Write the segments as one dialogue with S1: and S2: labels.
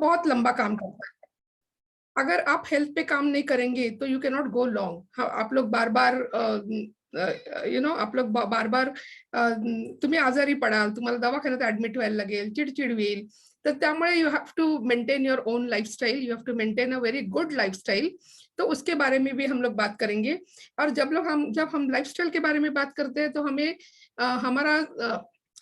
S1: बहुत लंबा काम करता है। अगर आप हेल्थ पे काम नहीं करेंगे तो you can not go long. आप लोग बार बार आप लोग बार बार तुम्ही आजारी पडाल, तुम्हाला दवाखान्यात ऍडमिट व्हायला लागेल, चिडचिड होईल. तर त्यामुळे you have to maintain your own lifestyle, you have to maintain a very good lifestyle. तो उसके बारे में भी हम लोग बात करेंगे. और जब हम लाइफस्टाइल के बारे में बात करते हैं तो हमें हमारा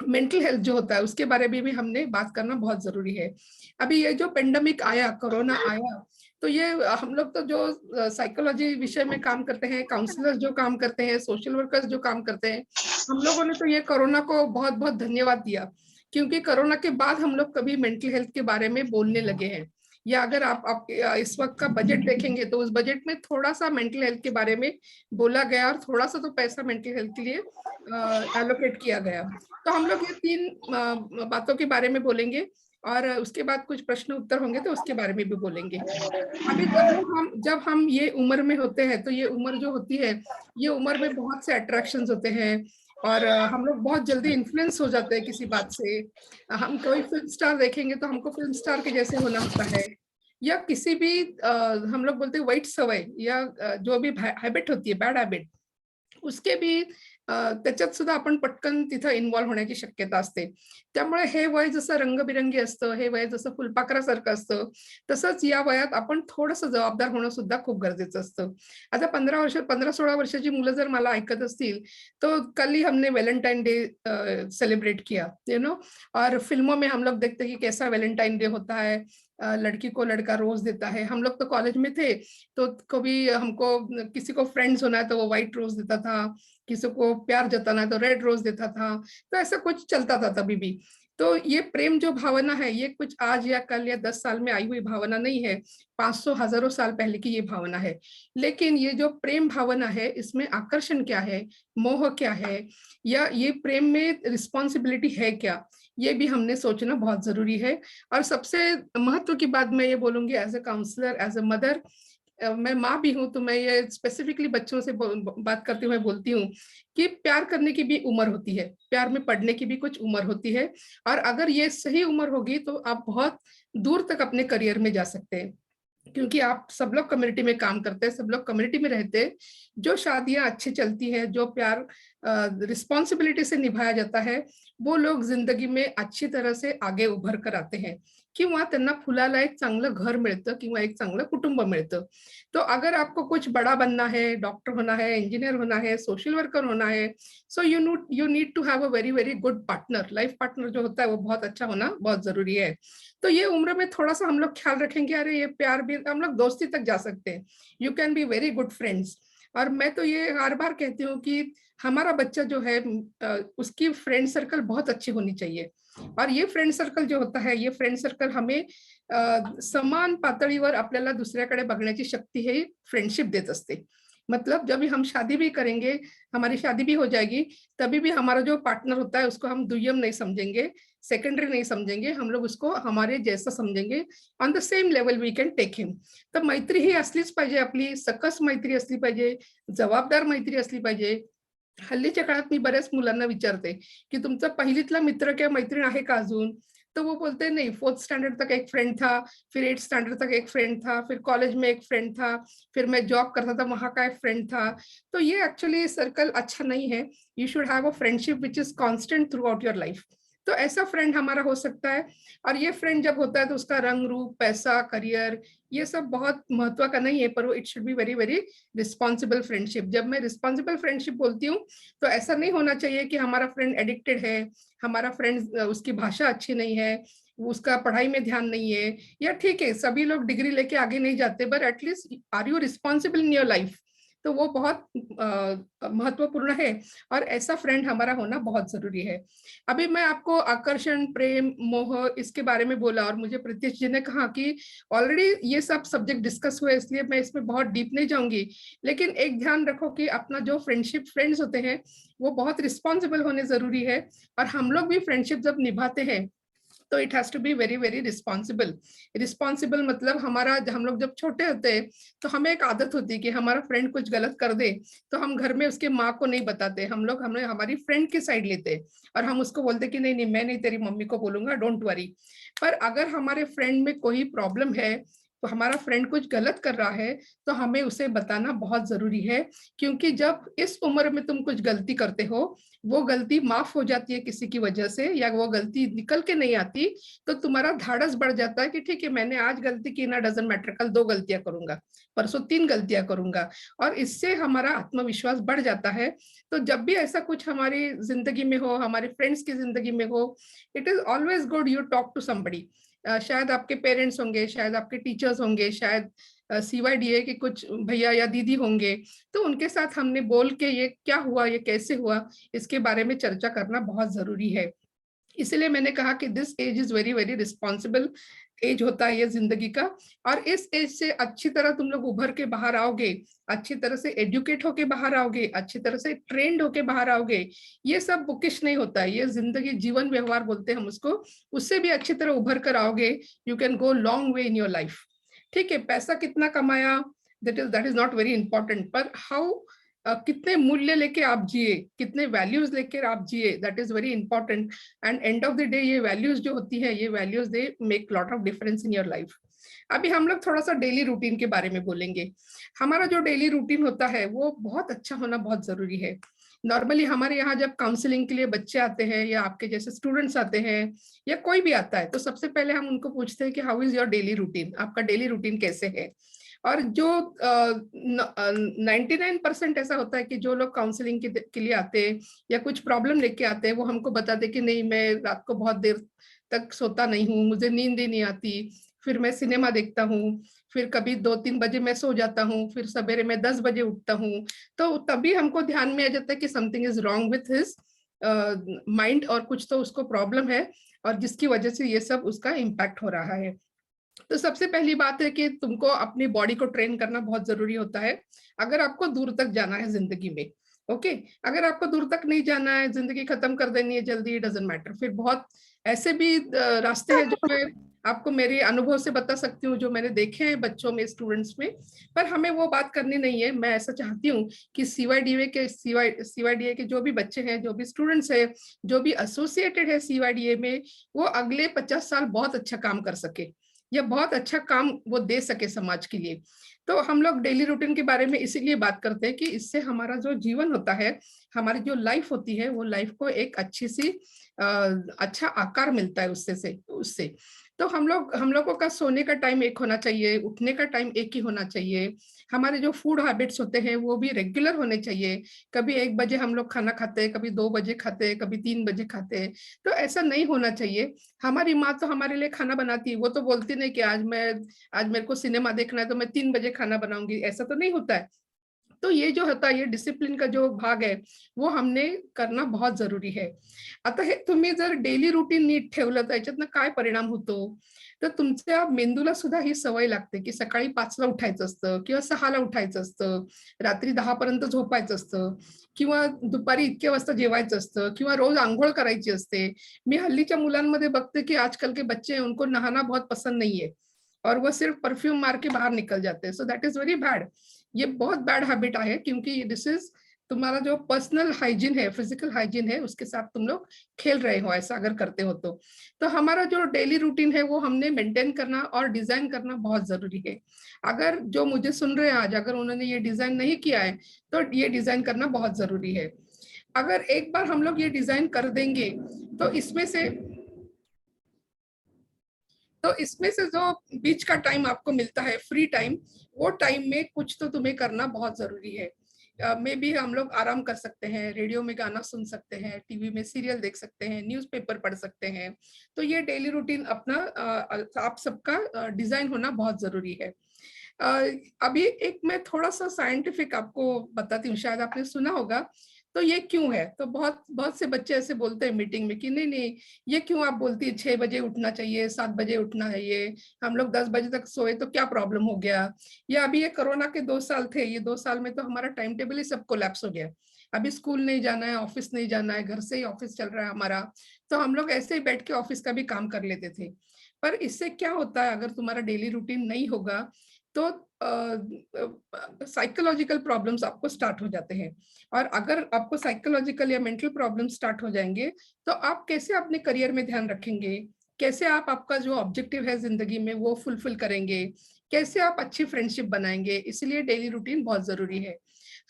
S1: मेंटल हेल्थ जो होता है उसके बारे में भी हमने बात करना बहुत जरूरी है. अभी ये जो पेंडेमिक आया, कोरोना आया, तो ये हम लोग तो जो साइकोलॉजी विषय में काम करते हैं, काउंसलर जो काम करते हैं, सोशल वर्कर्स जो काम करते हैं, हम लोगों ने तो ये कोरोना को बहुत बहुत धन्यवाद दिया. क्योंकि कोरोना के बाद हम लोग कभी मेंटल हेल्थ के बारे में बोलने लगे हैं. या अगर आप इस वक्त का बजट देखेंगे तो उस बजट में थोड़ा सा मेंटल हेल्थ के बारे में बोला गया और थोड़ा सा तो पैसा मेंटल हेल्थ के लिए एलोकेट किया गया. तो हम लोग ये तीन बातों के बारे में बोलेंगे और उसके बाद कुछ प्रश्न उत्तर होंगे तो उसके बारे में भी बोलेंगे. अभी जब हम ये उम्र में होते हैं तो ये उम्र जो होती है, ये उम्र में बहुत से अट्रैक्शंस होते हैं और हम लोग बहुत जल्दी इन्फ्लुएंस हो जाते हैं किसी बात से. हम कोई फिल्म स्टार देखेंगे तो हमको फिल्म स्टार के जैसे होना होता है. या किसी भी हम लोग बोलते हैं वाईट सवय या जो भी हॅबिट होती है, बॅड हॅबिट, उसके भी त्याच्यात सुद्धा आपण पटकन तिथं इन्व्हॉल्व होण्याची शक्यता असते. त्यामुळे हे वय जसं रंगबिरंगी असतं, हे वय जसं फुलपाखरासारखं असतं, तसंच या वयात आपण थोडंसं जबाबदार होणं सुद्धा खूप गरजेचं असतं. आता 15-16 वर्षाची मुलं जर मला ऐकत असतील, तो कल ही हमने वैलेंटाइन डे सेलिब्रेट किया, यू नो. और फिल्मों में हम लोग देखते हैं कि कैसा वैलेंटाइन डे होता है, लड़की को लड़का रोज देता है. हम लोग तो कॉलेज में थे तो कभी हमको किसी को फ्रेंड्स होना है तो वो व्हाइट रोज देता था, किसी को प्यार जताना है तो रेड रोज देता था. तो ऐसा कुछ चलता था तभी भी. तो ये प्रेम जो भावना है ये कुछ आज या कल या 10 साल में आई हुई भावना नहीं है, 500 हजारों साल पहले की ये भावना है. लेकिन ये जो प्रेम भावना है इसमें आकर्षण क्या है, मोह क्या है, या ये प्रेम में रिस्पॉन्सिबिलिटी है क्या, ये भी हमने सोचना बहुत जरूरी है. और सबसे महत्व की बात मैं ये बोलूंगी as a counsellor, as a mother, मैं माँ भी हूँ तो मैं ये स्पेसिफिकली बच्चों से बात करते हुए बोलती हूँ कि प्यार करने की भी उम्र होती है, प्यार में पढ़ने की भी कुछ उम्र होती है. और अगर ये सही उम्र होगी तो आप बहुत दूर तक अपने करियर में जा सकते हैं. क्योंकि आप सब लोग कम्युनिटी में काम करते हैं, सब लोग कम्युनिटी में रहते हैं. जो शादियां अच्छी चलती है, जो प्यार रिस्पॉन्सिबिलिटी से निभाया जाता है, वो लोग जिंदगी में अच्छी तरह से आगे उभर कर आते हैं किंवा त्यांना फुलाला एक चांगलं घर मिळतं किंवा एक चांगलं कुटुंब मिळतं. तो अगर आपको कुछ बड़ा बनना है, डॉक्टर होना है, इंजीनियर होना है, सोशल वर्कर होना है, so you need to have a very very good partner. Life partner जो होता है वो बहुत अच्छा होना बहुत जरूरी है. तो ये उम्र में थोड़ा सा हम लोग ख्याल रखेंगे, अरे ये प्यार भी, हम लोग दोस्ती तक जा सकते हैं. You can be very good friends. और मैं तो ये हर बार कहती हूँ कि हमारा बच्चा जो है उसकी फ्रेंड सर्कल बहुत अच्छी होनी चाहिए. और ये फ्रेंड सर्कल जो होता है, ये फ्रेंड सर्कल हमें समान पातळीवर आपल्याला दुसऱ्याकडे बघण्याची शक्ति है फ्रेंडशिप देत असते. मतलब जब भी हम शादी भी करेंगे, हमारी शादी भी हो जाएगी, तभी भी हमारा जो पार्टनर होता है उसको हम दुय्यम नहीं समझेंगे, सेकेंडरी नहीं समझेंगे, हम लोग उसको हमारे जैसा समझेंगे. On the same level we can take him. तर मैत्री ही असलीच पाहिजे, आपली सकस मैत्री असली पाहिजे, जबाबदार मैत्री असली पाहिजे. हल्लीच्या काळात मी बऱ्याच मुलांना विचारते की तुमचा पहिलीतला मित्र किंवा मैत्रीण आहे का अजून. तो वो बोलते नहीं, 4th स्टैंडर्ड तक एक फ्रेंड था, फिर 8th स्टैंडर्ड तक एक फ्रेंड था, फिर कॉलेज में एक फ्रेंड था, फिर मैं जॉब करता था वहां का एक फ्रेंड था. तो ये एक्चुअली सर्कल अच्छा नहीं है. You should have a friendship which is constant through out your life. तो ऐसा फ्रेंड हमारा हो सकता है. और ये फ्रेंड जब होता है तो उसका रंग रूप, पैसा, करियर, ये सब बहुत महत्व का नहीं है, पर वो it should be very very responsible friendship. जब मैं रिस्पॉन्सिबल फ्रेंडशिप बोलती हूँ तो ऐसा नहीं होना चाहिए कि हमारा फ्रेंड एडिक्टेड है, हमारा फ्रेंड उसकी भाषा अच्छी नहीं है, उसका पढ़ाई में ध्यान नहीं है. या ठीक है सभी लोग डिग्री लेके आगे नहीं जाते, but at least are you responsible in your life. तो वो बहुत महत्वपूर्ण है और ऐसा फ्रेंड हमारा होना बहुत जरूरी है. अभी मैं आपको आकर्षण, प्रेम, मोह इसके बारे में बोला और मुझे प्रत्यक्ष जी ने कहा कि ऑलरेडी ये सब सब्जेक्ट डिस्कस हुए, इसलिए मैं इसमें बहुत डीप नहीं जाऊंगी. लेकिन एक ध्यान रखो कि अपना जो फ्रेंडशिप फ्रेंड्स होते हैं वो बहुत रिस्पॉन्सिबल होने जरूरी है. और हम लोग भी फ्रेंडशिप जब निभाते हैं तो it has to be very very responsible. Responsible मतलब हम लोग जब छोटे होते हैं तो हमें एक आदत होती है कि हमारा फ्रेंड कुछ गलत कर दे तो हम घर में उसके माँ को नहीं बताते, हमने हमारी फ्रेंड की साइड लेते और हम उसको बोलते कि नहीं नहीं मैं नहीं तेरी मम्मी को बोलूंगा, डोंट वरी। पर अगर हमारे फ्रेंड में कोई प्रॉब्लम है, तो हमारा फ्रेंड कुछ गलत कर रहा है, तो हमें उसे बताना बहुत जरूरी है। क्योंकि जब इस उम्र में तुम कुछ गलती करते हो, वो गलती माफ हो जाती है किसी की वजह से, या वो गलती निकल के नहीं आती, तो तुम्हारा धाड़स बढ़ जाता है कि ठीक है मैंने आज गलती की ना, डजंट मैटर, कल 2 गलतियां करूंगा, परसों 3 गलतियां करूंगा, और इससे हमारा आत्मविश्वास बढ़ जाता है। तो जब भी ऐसा कुछ हमारी जिंदगी में हो, हमारे फ्रेंड्स की जिंदगी में हो, it is always good you talk to somebody. शायद आपके पेरेंट्स होंगे, शायद आपके टीचर्स होंगे, शायद CYDA के कुछ भैया या दीदी होंगे, तो उनके साथ हमने बोल के ये क्या हुआ, ये कैसे हुआ, इसके बारे में चर्चा करना बहुत जरूरी है। इसलिए मैंने कहा कि this age is very very responsible age होता है ये जिंदगी का। और इस एज से अच्छी तरह तुम लोग उभर के बाहर आओगे, अच्छी तरह से एजुकेट होके बाहर आओगे, अच्छी तरह से ट्रेंड होके बाहर आओगे। ये सब बुकिश नहीं होता है, ये जिंदगी जीवन व्यवहार बोलते हैं हम उसको, उससे भी अच्छी तरह उभर कर आओगे, you can go long way in your life. ठीक है, पैसा कितना कमाया, that is not very important, पर हाउ कितने मूल्य लेके आप जिए, कितने वैल्यूज लेकर आप जिए, that is very important. End end of the day ये वैल्यूज जो होती है, ये values they make lot of difference in your life. अभी हम लोग थोड़ा सा डेली रूटीन के बारे में बोलेंगे। हमारा जो डेली रूटीन होता है वो बहुत अच्छा होना बहुत जरूरी है। नॉर्मली हमारे यहाँ जब काउंसलिंग के लिए बच्चे आते हैं या आपके जैसे स्टूडेंट्स आते हैं या कोई भी आता है, तो सबसे पहले हम उनको पूछते हैं कि हाउ इज योर डेली रूटीन, आपका डेली रूटीन कैसे है। और जो 99% ऐसा होता है कि जो लोग काउंसलिंग के लिए आते हैं या कुछ प्रॉब्लम लेके आते हैं, वो हमको बताते कि नहीं मैं रात को बहुत देर तक सोता नहीं हूँ, मुझे नींद ही नहीं आती, फिर मैं सिनेमा देखता हूँ, फिर कभी 2-3 बजे मैं सो जाता हूँ, फिर सवेरे मैं 10 बजे उठता हूँ। तो तभी हमको ध्यान में आ जाता है कि something is wrong with his mind, और कुछ तो उसको प्रॉब्लम है, और जिसकी वजह से ये सब उसका इम्पैक्ट हो रहा है। तो सबसे पहली बात है कि तुमको अपनी बॉडी को ट्रेन करना बहुत जरूरी होता है अगर आपको दूर तक जाना है जिंदगी में। ओके, अगर आपको दूर तक नहीं जाना है, जिंदगी खत्म कर देनी है जल्दी, डजंट मैटर, फिर बहुत ऐसे भी रास्ते हैं जो मैं आपको मेरे अनुभव से बता सकती हूँ, जो मैंने देखे हैं बच्चों में, स्टूडेंट्स में। पर हमें वो बात करनी नहीं है। मैं ऐसा चाहती हूँ कि CYDA के जो भी बच्चे हैं, जो भी स्टूडेंट्स है, जो भी एसोसिएटेड है CYDA में, वो अगले 50 साल बहुत अच्छा काम कर सके, या बहुत अच्छा काम वो दे सके समाज के लिए। तो हम लोग डेली रूटीन के बारे में इसीलिए बात करते हैं कि इससे हमारा जो जीवन होता है, हमारी जो लाइफ होती है, वो लाइफ को एक अच्छी सी अच्छा आकार मिलता है उससे। तो हम लोगों का सोने का टाइम एक होना चाहिए, उठने का टाइम एक ही होना चाहिए। हमारे जो फूड हैबिट्स होते हैं वो भी रेगुलर होने चाहिए। कभी 1 बजे हम लोग खाना खाते हैं, कभी 2 बजे खाते हैं, कभी 3 बजे खाते हैं, तो ऐसा नहीं होना चाहिए। हमारी माँ तो हमारे लिए खाना बनाती है, वो तो बोलती नहीं कि आज मेरे को सिनेमा देखना है तो मैं 3 बजे खाना बनाऊंगी, ऐसा तो नहीं होता है। तो ये जो होता है, ये डिसिप्लिन का जो भाग आहे वो हमने करना बहुत जरुरी है। आता हे तुम्ही जर डेली रुटीन नीट ठेवलं तर याच्यातनं काय परिणाम होतो, तर तुमच्या मेंदूला सुद्धा ही सवय लागते की सकाळी 5ला उठायचं असतं किंवा 6ला उठायचं असतं, रात्री 10 पर्यंत झोपायचं असतं, किंवा दुपारी इतक्या वाजता जेवायचं असतं, किंवा रोज अंघोळ करायची असते। मी हल्लीच्या मुलांमध्ये बघते की आजकल के बच्चे हैं, उनको नहाना बहुत पसंद नहीं है, और वो सिर्फ परफ्यूम मार के बाहर निकल जाते हैं। So that is very bad. ये बहुत बैड हैबिट है, क्योंकि दिस इज तुम्हारा जो पर्सनल हाइजीन है, फिजिकल हाइजीन है, उसके साथ तुम लोग खेल रहे हो ऐसा अगर करते हो तो हमारा जो डेली रूटीन है वो हमने मेंटेन करना और डिजाइन करना बहुत जरूरी है। अगर जो मुझे सुन रहे हैं आज, अगर उन्होंने ये डिजाइन नहीं किया है, तो ये डिजाइन करना बहुत जरूरी है। अगर एक बार हम लोग ये डिजाइन कर देंगे तो इसमें से जो बीच का टाइम आपको मिलता है, फ्री टाइम, वो टाइम में कुछ तो तुम्हें करना बहुत जरूरी है। मे बी हम लोग आराम कर सकते हैं, रेडियो में गाना सुन सकते हैं, टीवी में सीरियल देख सकते हैं, न्यूज़पेपर पढ़ सकते हैं। तो ये डेली रूटीन अपना आप सबका डिजाइन होना बहुत जरूरी है। अभी एक मैं थोड़ा सा साइंटिफिक आपको बताती हूँ, शायद आपने सुना होगा। तो ये क्यों है, तो बहुत बहुत से बच्चे ऐसे बोलते हैं मीटिंग में कि नहीं नहीं, ये क्यों आप बोलती है 6 बजे उठना चाहिए, 7 बजे उठना चाहिए, हम लोग 10 बजे तक सोए तो क्या प्रॉब्लम हो गया। या अभी ये कोरोना के 2 साल थे, ये 2 साल में तो हमारा टाइम टेबल ही सब कोलैप्स हो गया। अभी स्कूल नहीं जाना है, ऑफिस नहीं जाना है, घर से ही ऑफिस चल रहा है हमारा, तो हम लोग ऐसे ही बैठ के ऑफिस का भी काम कर लेते थे। पर इससे क्या होता है, अगर तुम्हारा डेली रूटीन नहीं होगा तो साइकोलॉजिकल प्रॉब्लम्स आपको स्टार्ट हो जाते हैं। और अगर आपको साइकोलॉजिकल या मेंटल प्रॉब्लम स्टार्ट हो जाएंगे तो आप कैसे अपने करियर में ध्यान रखेंगे, कैसे आप आपका जो ऑब्जेक्टिव है जिंदगी में वो फुलफिल करेंगे, कैसे आप अच्छी फ्रेंडशिप बनाएंगे। इसलिए डेली रूटीन बहुत जरुरी है।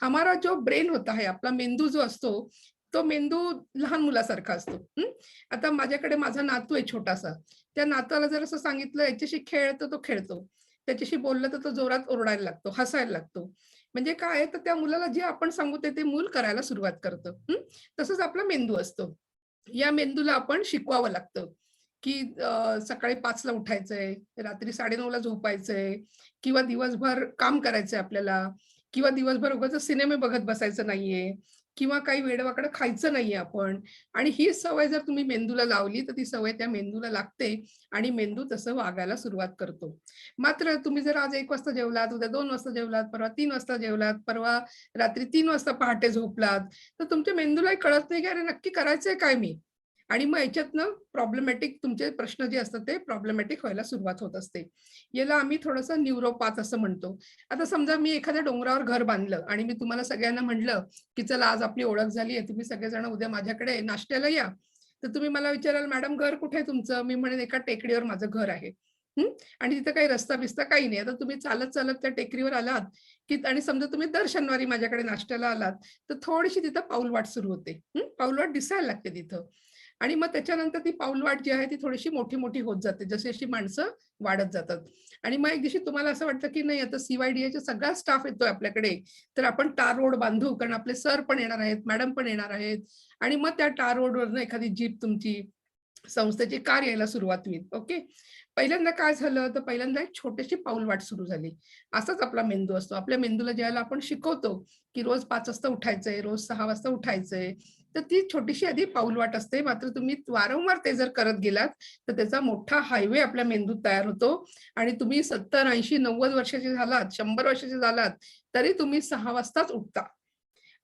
S1: हमारा जो ब्रेन होता है, आपला मेंदू जो असतो, तो मेंदू लहान मुलासारखा असतो. आता माझ्याकडे माझा नातू आहे छोटासा. त्या नातवाला जर असं सांगितलं याच्याशी खेळ, तर तो खेळतो. त्याच्याशी बोललं तर तो जोरात ओरडायला लागतो, हसायला लागतो. म्हणजे काय आहे, तर त्या मुलाला जे आपण सांगू ते मूल करायला सुरुवात करतं. तसंच आपला मेंदू असतो. या मेंदूला आपण शिकवावं लागतं, की सकाळी 5:00ला उठायचंय, रात्री 9:30ला झोपायचंय किंवा दिवसभर काम करायचंय आपल्याला किंवा दिवसभर उगाचच सिनेमे बघत बसायचं नाहीये किंवा काही वेडं-वाकडं खायचं नाहीये आपण. आणि ही सवय जर तुम्ही मेंदूला लावली, तर ती सवय त्या मेंदूला लागते आणि मेंदू तसं वागायला सुरुवात करतो. मात्र तुम्ही जर आज 1 वाजता जेवलात, उद्या 2 वाजता जेवलात, परवा 3 वाजता जेवलात, परवा रात्री 3 वाजता पहाटे झोपलात, तर तुमच्या मेंदूलाही कळत नाही, की अरे नक्की करायचंय काय मी? आणि मग याच्यातनं प्रॉब्लेमॅटिक तुमचे प्रश्न जे असतात ते प्रॉब्लेमॅटिक व्हायला सुरुवात होत असते. याला आम्ही थोडंसं न्यूरोपाथ असं म्हणतो. आता समजा मी एखाद्या डोंगरावर घर बांधलं आणि मी तुम्हाला सगळ्यांना म्हटलं, की चला आज आपली ओळख झाली आहे, तुम्ही सगळेजण उद्या माझ्याकडे नाश्त्याला या. तर तुम्ही मला विचाराल, "मॅडम घर कुठे आहे तुमचं?" मी म्हणेन, "एका टेकडीवर माझं घर आहे." आणि तिथं काही रस्ता-बिस्ता काही नाही. आता तुम्ही चालत-चालत त्या टेकडीवर आलात, की आणि समजा तुम्ही दर शनिवारी माझ्याकडे नाश्त्याला आलात, तर थोडीशी तिथं पाऊलवाट सुरू होते. पाऊलवाट दिसायला लागते तिथं. आणि मग त्याच्यानंतर ती पाऊलवाट जी आहे ती थोडीशी मोठी-मोठी होत जाते. जशी-जशी माणसं वाढत जातात. आणि मग एक दिवशी तुम्हाला असं वाटतं, की नाही आता सी-वाय-डी-एचा सगळा स्टाफ येतोय आपल्याकडे, तर आपण टार रोड बांधू, कारण आपले सर पण येणार आहेत, मॅडम पण येणार आहेत. आणि मग त्या टार रोडवरनं एखादी जीप तुमची संस्थेची कार यायला सुरुवात होईल. ओके. पहिल्यांदा काय झालं, तर पहिल्यांदा एक छोटीशी पाऊलवाट सुरू झाली. असाच आपला मेंदू असतो. आपल्या मेंदूला ज्यावेळेला आपण शिकवतो, की रोज 5 वाजता उठायचंय, रोज 6 वाजता उठायचंय, तर ती छोटीशी आधी पाऊलवाट असते. मात्र तुम्ही वारंवार ते जर करत गेलात, तर त्याचा मोठा हायवे आपल्या मेंदूत तयार होतो आणि तुम्ही 70, 80, 90 वर्षाचे झालात, 100 वर्षाचे झालात, तरी तुम्ही 6 वाजताच उठता.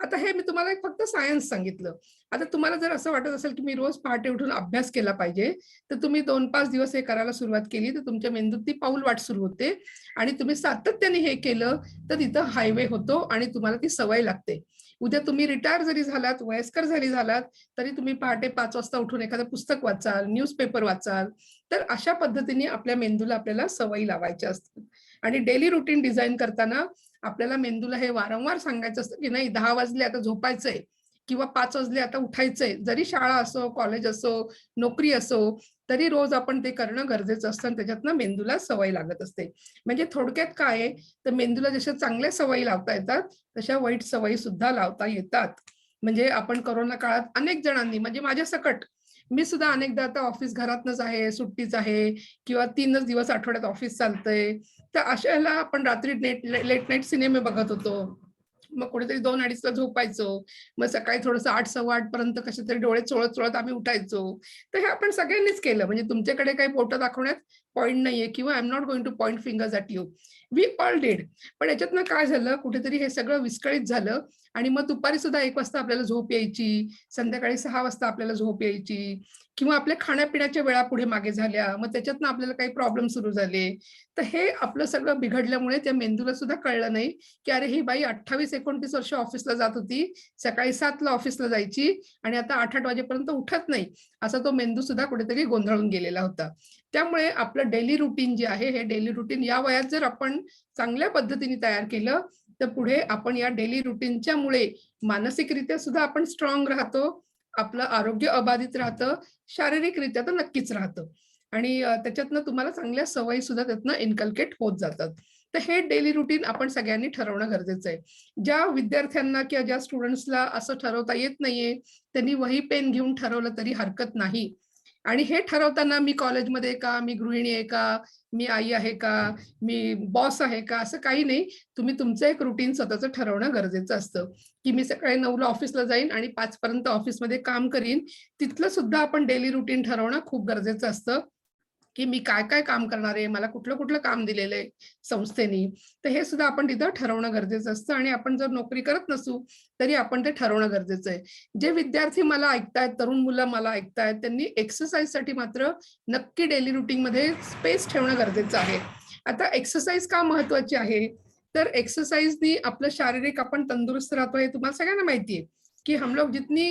S1: आता हे मी तुम्हाला एक फक्त सायन्स सांगितलं. आता तुम्हाला जर असं वाटत असेल, की मी रोज पहाटे उठून अभ्यास केला पाहिजे, तर तुम्ही 2-5 दिवस हे करायला सुरुवात केली, तर तुमच्या मेंदूत ती पाऊलवाट सुरू होते आणि तुम्ही सातत्याने हे केलं, तर तिथं हायवे होतो आणि तुम्हाला ती सवय लागते. उद्या तुम्ही रिटायर जरी झालात, वयस्कर जरी झालात, तरी तुम्ही पहाटे 5 वाजता उठून एखादं पुस्तक वाचाल, न्यूजपेपर वाचाल. तर अशा पद्धतीने आपल्या मेंदूला आपल्याला सवयी लावायच्या असतात. आणि डेली रुटीन डिझाइन करताना आपल्याला मेंदूला हे वारंवार सांगायचं असतं, की नाही 10 वाजले आता झोपायचंय किंवा 5 वाजले आता उठायचंय. जरी शाळा असो, कॉलेज असो, नोकरी असो, तरी रोज आपण ते करणं गरजेचं असतं आणि त्याच्यातनं मेंदूला सवय लागत असते. म्हणजे थोडक्यात काय आहे, तर मेंदूला जशा चांगल्या सवयी लावता येतात, तशा वाईट सवयी सुद्धा लावता येतात. म्हणजे आपण कोरोना काळात अनेक जणांनी म्हणजे माझ्यासकट मी सुद्धा अनेकदा आता ऑफिस घरातनंच आहे, सुट्टीच आहे किंवा 3च दिवस आठवड्यात ऑफिस चालतंय. तर अशा ह्याला आपण रात्री लेट नाईट सिनेमे बघत होतो. मग कुठेतरी 2-2:30ला झोपायचो. मग सकाळी थोडंसं 8, 8:15 पर्यंत कसेतरी डोळे चोळत-चोळत आम्ही उठायचो. तर हे आपण सगळ्यांनीच केलं. म्हणजे तुमच्याकडे काही बोटं दाखवण्यात पॉइंट नाहीये किंवा I am not going to point fingers at you. We all did. पण याच्यातनं काय झालं, कुठेतरी हे सगळं विस्कळीत झालं आणि मग दुपारी सुद्धा 1 वाजता आपल्याला झोप यायची, संध्याकाळी 6 वाजता आपल्याला झोप यायची किंवा आपल्या खाण्यापिण्याच्या वेळा पुढे मागे झाल्या. मग त्याच्यातनं आपल्याला काही प्रॉब्लेम सुरू झाले. तर हे आपलं सगळं बिघडल्यामुळे त्या मेंदूला सुद्धा कळलं नाही, की अरे ही बाई 28-29 वर्ष ऑफिसला जात होती. सकाळी 7ला ऑफिसला जायची आणि आता 8-8 वाजेपर्यंत उठत नाही. असा तो मेंदू सुद्धा कुठेतरी गोंधळून गेलेला होता. त्यामुळे आपलं डेली रुटीन जे आहे, हे डेली रुटीन या वयात जर आपण चांगल्या पद्धतीने तयार केलं, तर पुढे आपण या डेली रुटीनच्यामुळे मानसिकरित्या सुद्धा आपण स्ट्राँग राहतो. आपलं आरोग्य अबाधित राहतं. शारीरिकरित्या तर नक्कीच राहतं. आणि त्याच्यातनं तुम्हाला चांगल्या सवयी सुद्धा त्यातनं इन्कल्केट होत जातात. तर हे डेली रुटीन आपण सगळ्यांनी ठरवणं गरजेचं आहे. ज्या विद्यार्थ्यांना किंवा ज्या स्टुडंट्सला असं ठरवता येत नाहीये, त्यांनी वही पेन घेऊन ठरवलं तरी हरकत नाही. आणि हे ठरवताना मी कॉलेजमध्ये आहे का, मी गृहिणी आहे का, मी आई आहे का, मी बॉस आहे का, असं काही नाही. तुम्ही तुमचं एक रुटीन स्वतःचं ठरवणं गरजेचं असतं, की मी सकाळी 9ला ऑफिसला जाईन आणि 5 पर्यंत ऑफिसमध्ये काम करीन. तिथलं सुद्धा आपण डेली रुटीन ठरवणं खूप गरजेचं असतं. की मी काय काय काम करणार आहे, मला कुठलं कुठलं काम दिलेलं आहे संस्थेनी. तर हे सुद्धा आपण तिथं ठरवणं गरजेचं असतं आणि आपण जर नोकरी करत नसू तरी आपण ते ठरवणं गरजेचं आहे. जे विद्यार्थी मला ऐकतायत, तरुण मुलं मला ऐकतायत, त्यांनी एक्सरसाइजसाठी मात्र नक्की डेली रुटीनमध्ये स्पेस ठेवणं गरजेचं आहे. आता एक्सरसाइज का महत्वाची आहे, तर एक्सरसाइजनी आपलं शारीरिक आपण तंदुरुस्त राहतो हे तुम्हाला सगळ्यांना माहिती आहे की हम लोग जितनी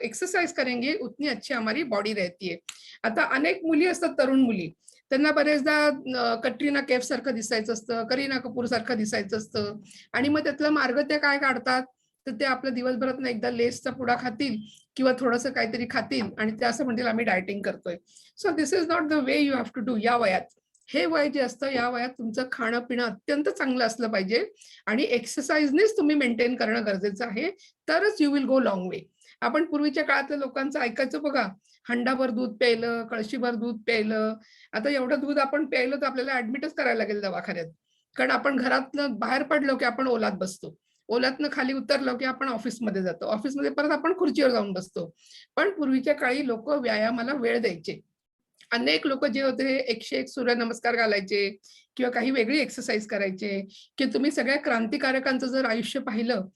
S1: एक्सरसाइज करेंगे उतनी अच्छी हमारी बॉडी रहती है. आता अनेक मुली असतात, तरुण मुली, त्यांना बरेचदा कटरीना कैफ सारखं दिसायचं असतं, करीना कपूर सारखं दिसायचं असतं आणि मग त्यातला मार्ग ते काय काढतात, तर ते आपल्या दिवसभरात एकदा लेसचा पुडा खातील किंवा थोडंसं काहीतरी खातील आणि ते असं म्हणतील आम्ही डायटिंग करतोय. So this is not the way you have to do या वयात. हे वय जे असतं या वयात तुमचं खाणं पिणं अत्यंत चांगलं असलं पाहिजे आणि एक्सरसाइजनेच तुम्ही मेंटेन करणं गरजेचं आहे, तरच यू विल गो लॉंग वे. आपण पूर्वीच्या काळातल्या लोकांचं ऐकायचं बघा, हंडाभर दूध प्यायलं, कळशीभर दूध प्यायलं. आता एवढं दूध आपण प्यायलं तर आपल्याला ऍडमिटच करायला लागेल दवाखान्यात. कारण आपण घरातनं बाहेर पडलो की आपण ओलात बसतो. ओलातनं खाली उतरलो की आपण ऑफिसमध्ये जातो. ऑफिसमध्ये परत आपण खुर्चीवर जाऊन बसतो. पण पूर्वीच्या काळी लोक व्यायामाला वेळ द्यायचे. अनेक लोक जे होते 101 सूर्यनमस्कार घालायचे किंवा काही वेगळी एक्सरसाइज करायचे, की तुम्ही सगळ्या क्रांतिकारकांचं जर आयुष्य पाहिलं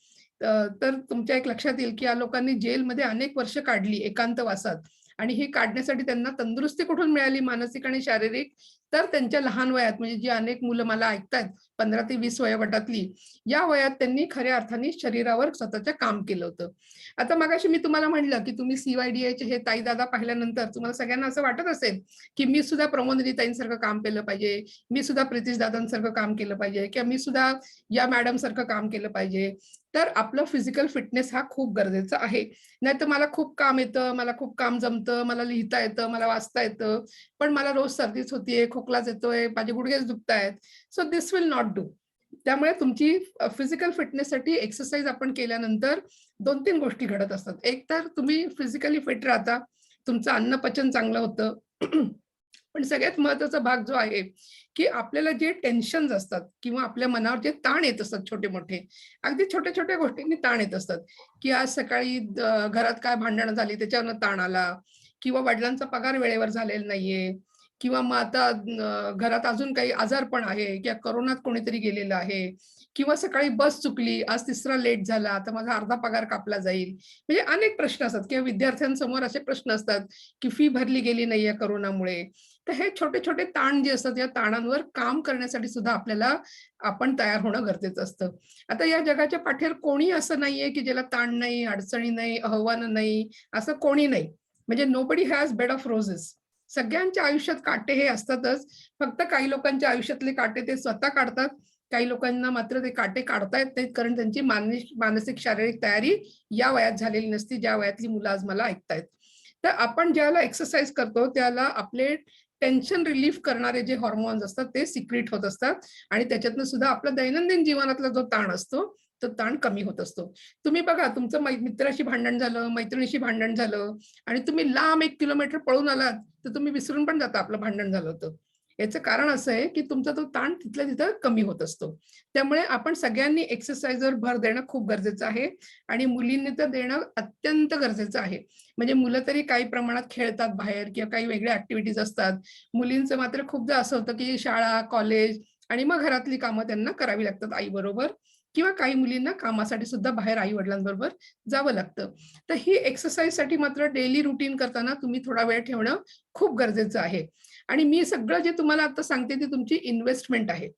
S1: तर तुमच्या एक लक्षात येईल की या लोकांनी जेलमध्ये अनेक वर्ष काढली एकांतवासात आणि हे काढण्यासाठी त्यांना तंदुरुस्ती कुठून मिळाली मानसिक आणि शारीरिक, तर त्यांच्या लहान वयात, म्हणजे जी अनेक मुलं मला ऐकतायत 15 ते 20 वयोगटातली, या वयात त्यांनी खऱ्या अर्थाने शरीरावर स्वतःच्या काम केलं होतं. आता मगाशी मी तुम्हाला म्हटलं की तुम्ही CYDAचे हे ताई दादा पाहिल्यानंतर तुम्हाला सगळ्यांना असं वाटत असेल की मी सुद्धा प्रमोदिनी ताईंसारखं काम केलं पाहिजे, मी सुद्धा प्रितीश दादांसारखं काम केलं पाहिजे किंवा मी सुद्धा या मॅडम सारखं काम केलं पाहिजे. तर आपलं फिजिकल फिटनेस हा खूप गरजेचा आहे. नाहीतर मला खूप काम येतं, मला खूप काम जमतं, मला लिहिता येतं, मला वाचता येतं, पण मला रोज सर्दीच होतीये, खोकलाच येतोय, माझे गुडघेच दुखतायत. So this will not do. त्यामुळे तुमची फिजिकल फिटनेससाठी एक्सरसाइज आपण केल्यानंतर 2-3 गोष्टी घडत असतात. एक तर तुम्ही फिजिकली फिट राहता, तुमचं अन्नपचन चांगलं होतं. पण सगळ्यात महत्त्वाचा भाग जो आहे, की आपल्याला जे टेन्शन्स असतात किंवा आपल्या मनावर जे ताण येत असतात छोटे-मोठे, अगदी छोट्या-छोट्या गोष्टींनी ताण येत असतात, की आज सकाळी घरात काय भांडणं झाली त्याच्यावरनं ताण आला किंवा वडिलांचा पगार वेळेवर झालेला नाहीये किंवा मग आता घरात अजून काही आजारपण आहे किंवा कोरोनात कोणीतरी गेलेलं आहे किंवा सकाळी बस चुकली, आज तिसरा लेट झाला, आता माझा अर्धा पगार कापला जाईल. म्हणजे अनेक प्रश्न असतात किंवा विद्यार्थ्यांसमोर असे प्रश्न असतात, की फी भरली गेली नाहीये कोरोनामुळे. तर हे छोटे-छोटे ताण जे असतात, या ताणांवर काम करण्यासाठी सुद्धा आपल्याला आपण तयार होणं गरजेचं असतं. आता या जगाच्या पाठीवर कोणी असं नाहीये, की ज्याला ताण नाही, अडचणी नाही, आव्हानं नाही, असं कोणी नाही. म्हणजे nobody has bed of roses. सगळ्यांच्या आयुष्यात काटे हे असतातच. फक्त काही लोकांच्या आयुष्यातले काटे ते स्वतः काढतात. काही लोकांना मात्र ते काटे काढता येत नाहीत, कारण त्यांची मानसिक शारीरिक तयारी या वयात झालेली नसते, ज्या वयातली मुलं आज मला ऐकतायत. तर आपण ज्याला एक्सरसाइज करतो त्याला आपले टेन्शन रिलीफ करणारे जे हॉर्मोन्स असतात ते सिक्रीट होत असतात आणि त्याच्यातनं सुद्धा आपला दैनंदिन जीवनातला जो ताण असतो तो ताण कमी होत असतो. तुम्ही बघा, तुमचं मित्राशी भांडण झालं, मैत्रिणीशी भांडण झालं आणि तुम्ही लांब 1 किलोमीटर पळून आलात, तर तुम्ही विसरून पण जाता आपलं भांडण झालं होतं. याचं कारण असं आहे, की तुमचा तो ताण तिथल्या तिथं कमी होत असतो. त्यामुळे आपण सगळ्यांनी एक्सरसाइजवर भर देणं खूप गरजेचं आहे आणि मुलींनी तर देणं अत्यंत गरजेचं आहे. म्हणजे मुलं तरी काही प्रमाणात खेळतात बाहेर किंवा काही वेगळ्या ॲक्टिव्हिटीज असतात. मुलींचं मात्र खूपदा असं होतं, की शाळा, कॉलेज आणि मग घरातली कामं त्यांना करावी लागतात आईबरोबर किंवा काही मुलींना कामासाठी सुद्धा बाहेर आई-वडिलांबरोबर जावं लागतं. तर ही एक्सरसाइजसाठी मात्र डेली रुटीन करताना तुम्ही थोडा वेळ ठेवणं खूप गरजेचं आहे. आणि मी सगळं जे तुम्हाला आता सांगते ती तुमची इन्व्हेस्टमेंट आहे.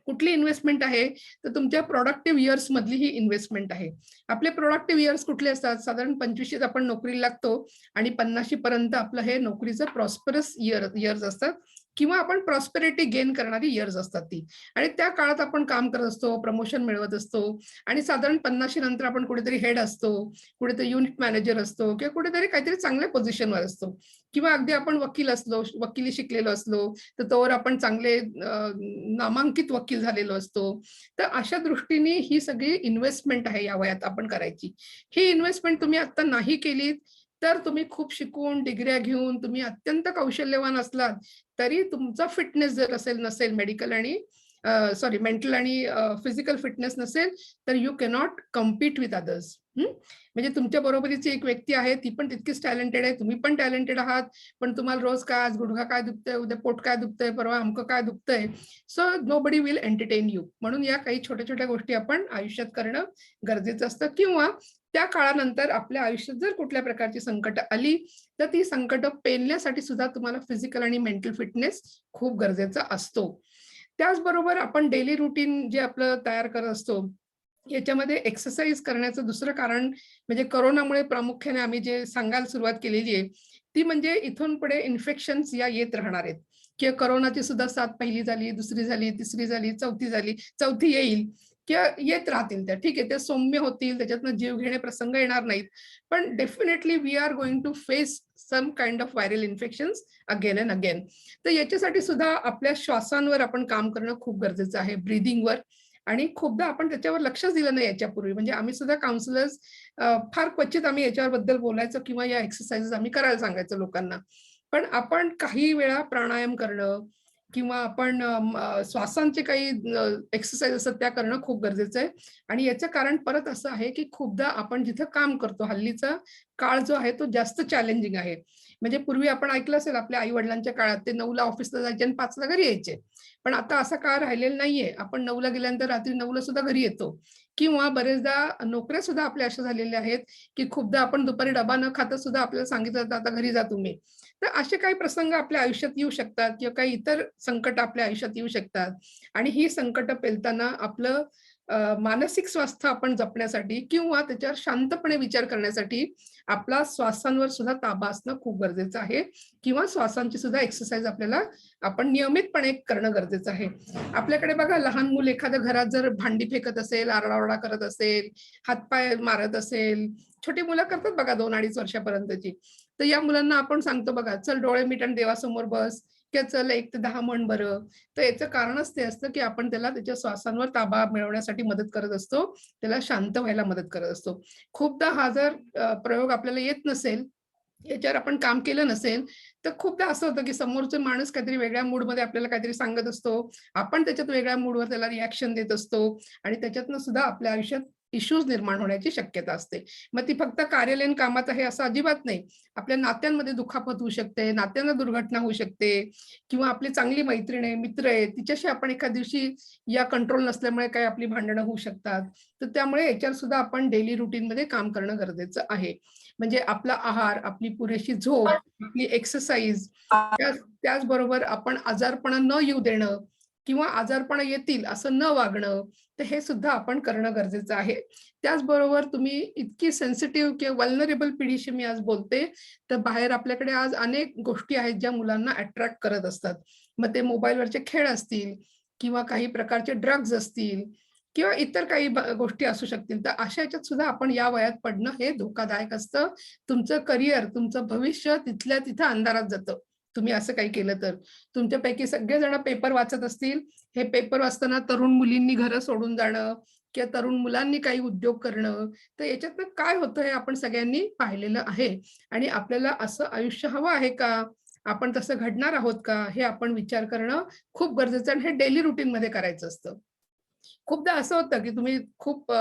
S1: कुठली इन्व्हेस्टमेंट आहे? तर तुमच्या प्रॉडक्टिव्ह इयर्स मधली ही इन्व्हेस्टमेंट आहे. आपले प्रॉडक्टिव्ह इयर्स कुठले असतात? साधारण 25शीत आपण नोकरीला लागतो आणि 50शी पर्यंत आपलं हे नोकरीचं प्रॉस्परस इयर्स असतात किंवा आपण प्रॉस्पेरिटी गेन करणारी इयर्स असतात ती. आणि त्या काळात आपण काम करत असतो, प्रमोशन मिळवत असतो आणि साधारण 50शी नंतर आपण कुठेतरी हेड असतो, कुठेतरी युनिट मॅनेजर असतो किंवा कुठेतरी काहीतरी चांगल्या पोझिशनवर असतो किंवा अगदी आपण वकील असलो, वकिली शिकलेलो असलो, तर तोवर आपण चांगले नामांकित वकील झालेलो असतो. तर अशा दृष्टीने ही सगळी इन्व्हेस्टमेंट आहे या वयात आपण करायची. ही इन्व्हेस्टमेंट तुम्ही आता नाही केलीत, तर तुम्ही खूप शिकून, डिग्र्या घेऊन तुम्ही अत्यंत कौशल्यवान असलात, तरी तुमचा फिटनेस जर असेल नसेल मेडिकल आणि सॉरी मेंटल आणि फिजिकल फिटनेस नसेल, तर you cannot compete with others. म्हणजे तुमच्या बरोबरीची एक व्यक्ती आहे, ती पण तितकीच टॅलेंटेड आहे, तुम्ही पण टॅलेंटेड आहात, पण तुम्हाला रोज काय, आज गुडघा काय दुखतंय, उद्या पोट काय दुखतंय, परवा अमकं काय दुखतंय, so nobody will entertain you. म्हणून या काही छोट्या छोट्या गोष्टी आपण आयुष्यात करणं गरजेचं असतं. किंवा त्या काळानंतर आपल्या आयुष्यात जर कुठल्या प्रकारची संकट आली, तर ती संकट पेलण्यासाठी सुद्धा तुम्हाला फिजिकल आणि मेंटल फिटनेस खूप गरजेचा असतो. त्याचबरोबर आपण डेली रुटीन जे आपलं तयार करत असतो, याच्यामध्ये एक्सरसाइज करण्याचं दुसरं कारण म्हणजे कोरोनामुळे प्रामुख्याने आम्ही जे सांगायला सुरुवात केलेली आहे, ती म्हणजे इथून पुढे इन्फेक्शन्स या येत राहणार आहेत. किंवा कोरोनाची सुद्धा साथ पहिली झाली, दुसरी झाली, तिसरी झाली, चौथी झाली, चौथी येईल किंवा येत राहतील त्या. ठीक आहे, ते सौम्य होतील, त्याच्यातनं जीवघेणे प्रसंग येणार नाहीत. पण definitely we are going to face some kind of viral infections again and again. तर याच्यासाठी सुद्धा आपल्या श्वासांवर आपण काम करणं खूप गरजेचं आहे, ब्रीदिंगवर. आणि खूपदा आपण त्याच्यावर लक्षच दिलं नाही याच्यापूर्वी. म्हणजे आम्ही सुद्धा काउन्सिलर्स फार क्वचित आम्ही याच्याबद्दल बोलायचो किंवा या एक्सरसाइजेस आम्ही करायला सांगायचो लोकांना. पण आपण काही वेळा प्राणायाम करणं किंवा आपण श्वासांचे काही एक्सरसाइज असतात त्या करणं खूप गरजेचं आहे. आणि याचं कारण परत असं आहे, की खूपदा आपण जिथं काम करतो, हल्लीचा काळ जो आहे तो जास्त चॅलेंजिंग आहे. म्हणजे पूर्वी आपण ऐकलं असेल आपल्या आई-वडिलांच्या काळात ते 9ला ऑफिसला जायचे आणि 5ला घरी यायचे. पण आता असा काळ राहिलेला नाहीये. आपण 9ला गेल्यानंतर रात्री 9ला सुद्धा घरी येतो. किंवा बरेचदा नोकऱ्या सुद्धा आपल्या अशा झालेल्या आहेत, की खूपदा आपण दुपारी डबा न खाता सुद्धा आपल्याला सांगितलं जातं, "आता घरी जा तुम्ही." तर असे काही प्रसंग आपल्या आयुष्यात येऊ शकतात किंवा काही इतर संकट आपल्या आयुष्यात येऊ शकतात. आणि ही संकटं पेलताना आपलं मानसिक स्वास्थ्य आपण जपण्यासाठी किंवा त्याच्यावर शांतपणे विचार करण्यासाठी आपला श्वासांवर सुद्धा ताबा असणं खूप गरजेचं आहे. किंवा श्वासांची सुद्धा एक्सरसाइज आपल्याला आपण नियमितपणे करणं गरजेचं आहे. आपल्याकडे बघा लहान मूल एखाद्या घरात जर भांडी फेकत असेल, आरडाओरडा करत असेल, हातपाय मारत असेल, छोटी मुलं करतात बघा 2-2.5 वर्षापर्यंतची. तर या मुलांना आपण सांगतो बघा, "चल डोळे मिट आणि देवासमोर बस" किंवा "चल 1 ते 10 म्हण बरं." तर याचं कारणच ते असतं, की आपण त्याला त्याच्या श्वासांवर ताबा मिळवण्यासाठी मदत करत असतो. त्याला शांत व्हायला मदत करत असतो. खूपदा हा जर प्रयोग आपल्याला येत नसेल, याच्यावर आपण काम केलं नसेल, तर खूपदा असं होतं, की समोरचा माणूस काहीतरी वेगळ्या मूडमध्ये आपल्याला काहीतरी सांगत असतो. आपण त्याच्यात वेगळ्या मूडवर त्याला रिएक्शन देत असतो आणि त्याच्यातनं सुद्धा आपल्या आयुष्यात इश्यूज निर्माण होण्याची शक्यता असते. मग ती फक्त कार्यालयीन कामात आहे असं अजिबात नाही. आपल्या नात्यांमध्ये दुखापत होऊ शकते, नात्यांना दुर्घटना होऊ शकते किंवा आपली चांगली मैत्रीण आहे, मित्र आहे, तिच्याशी आपण एखाद दिवशी या कंट्रोल नसल्यामुळे काही आपली भांडणं होऊ शकतात. तर त्यामुळे याच्यावर सुद्धा आपण डेली रुटीनमध्ये काम करणं गरजेचं आहे. म्हणजे आपला आहार, आपली पुरेशी झोप, आपली एक्सरसाइज, त्याचबरोबर आपण आजारपणं न येऊ देणं किंवा आजारपणं येतील असं न वागणं, तर हे सुद्धा आपण करणं गरजेचं आहे. त्याचबरोबर तुम्ही इतकी सेन्सिटिव्ह किंवा वल्नरेबल पिढीशी मी आज बोलते, तर बाहेर आपल्याकडे आज अनेक गोष्टी आहेत ज्या मुलांना अट्रॅक्ट करत असतात. मग ते मोबाईलवरचे खेळ असतील किंवा काही प्रकारचे ड्रग्ज असतील किंवा इतर काही गोष्टी असू शकतील. तर अशा ह्याच्यात सुद्धा आपण या वयात पडणं हे धोकादायक असतं. तुमचं करिअर, तुमचं भविष्य तिथल्या तिथं अंधारात जातं. तुम्ही असं काही केलं तर. तुमच्यापैकी सगळेजण पेपर वाचत असतील. हे पेपर वाचताना तरुण मुलींनी घरं सोडून जाणं किंवा तरुण मुलांनी काही उद्योग करणं, तर याच्यातनं काय होतं हे आपण सगळ्यांनी पाहिलेलं आहे. आणि आपल्याला असं आयुष्य हवं आहे का? आपण तसं घडणार आहोत का? हे आपण विचार करणं खूप गरजेचं आहे आणि हे डेली रुटीनमध्ये करायचं असतं. खूपदा असं होतं, की तुम्ही खूप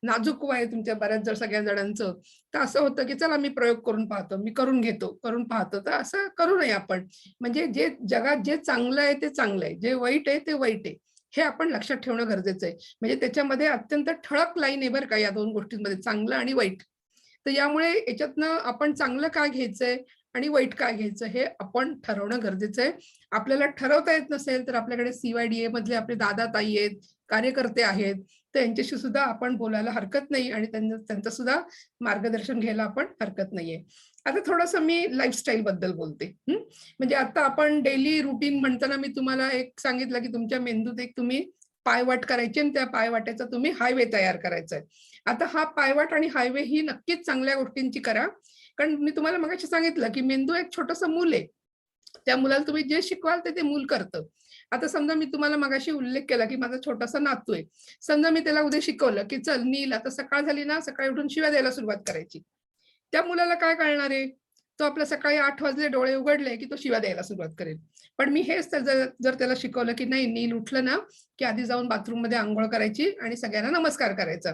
S1: नाजूक वय आहे तुमच्या बऱ्याच जर सगळ्या जणांचं. तर असं होतं, की चला मी प्रयोग करून पाहतो, मी करून घेतो, करून पाहतो. तर असं करू नये आपण. म्हणजे जे जगात जे चांगलं आहे ते चांगलं आहे. जे वाईट आहे ते वाईट आहे. हे आपण लक्षात ठेवणं गरजेचं आहे. म्हणजे त्याच्यामध्ये अत्यंत ठळक लाईन आहे बरं का या 2 गोष्टींमध्ये चांगलं आणि वाईट. तर यामुळे याच्यातनं आपण चांगलं काय घ्यायचंय आणि वाईट काय घ्यायचं हे आपण ठरवणं गरजेचं आहे. आपल्याला ठरवता येत नसेल तर आपल्याकडे CYDA मधले आपले दादा-ताई आहेत, कार्यकर्ते आहेत. तर यांच्याशी सुद्धा आपण बोलायला हरकत नाही आणि त्यांचं सुद्धा मार्गदर्शन घ्यायला आपण हरकत नाहीये. आता थोडंसं मी लाईफस्टाईल बद्दल बोलते. म्हणजे आता आपण डेली रुटीन म्हणताना मी तुम्हाला एक सांगितलं, की तुमच्या मेंदूत एक तुम्ही पायवाट करायची आणि त्या पायवाटेचा तुम्ही हायवे तयार करायचा आहे. आता हा पायवाट आणि हायवे ही नक्कीच चांगल्या गोष्टींची करा. कारण मी तुम्हाला मगाशी सांगितलं, की मेंदू एक छोटंसं मूल आहे. त्या मुलाला तुम्ही जे शिकवाल ते मूल करतं. आता समजा मी तुम्हाला मगाशी उल्लेख केला, की माझा छोटासा नातू आहे. समजा मी त्याला उद्या शिकवलं, की "चल नील आता सकाळ झाली ना, सकाळी उठून शिव्या द्यायला सुरुवात करायची." त्या मुलाला काय कळणार आहे? तो आपल्या सकाळी 8 वाजले डोळे उघडले, की तो शिव्या द्यायला सुरुवात करेल. पण मी हेच जर त्याला शिकवलं की नाही, नील उठलं ना की आधी जाऊन बाथरूम मध्ये अंघोळ करायची आणि सगळ्यांना नमस्कार करायचा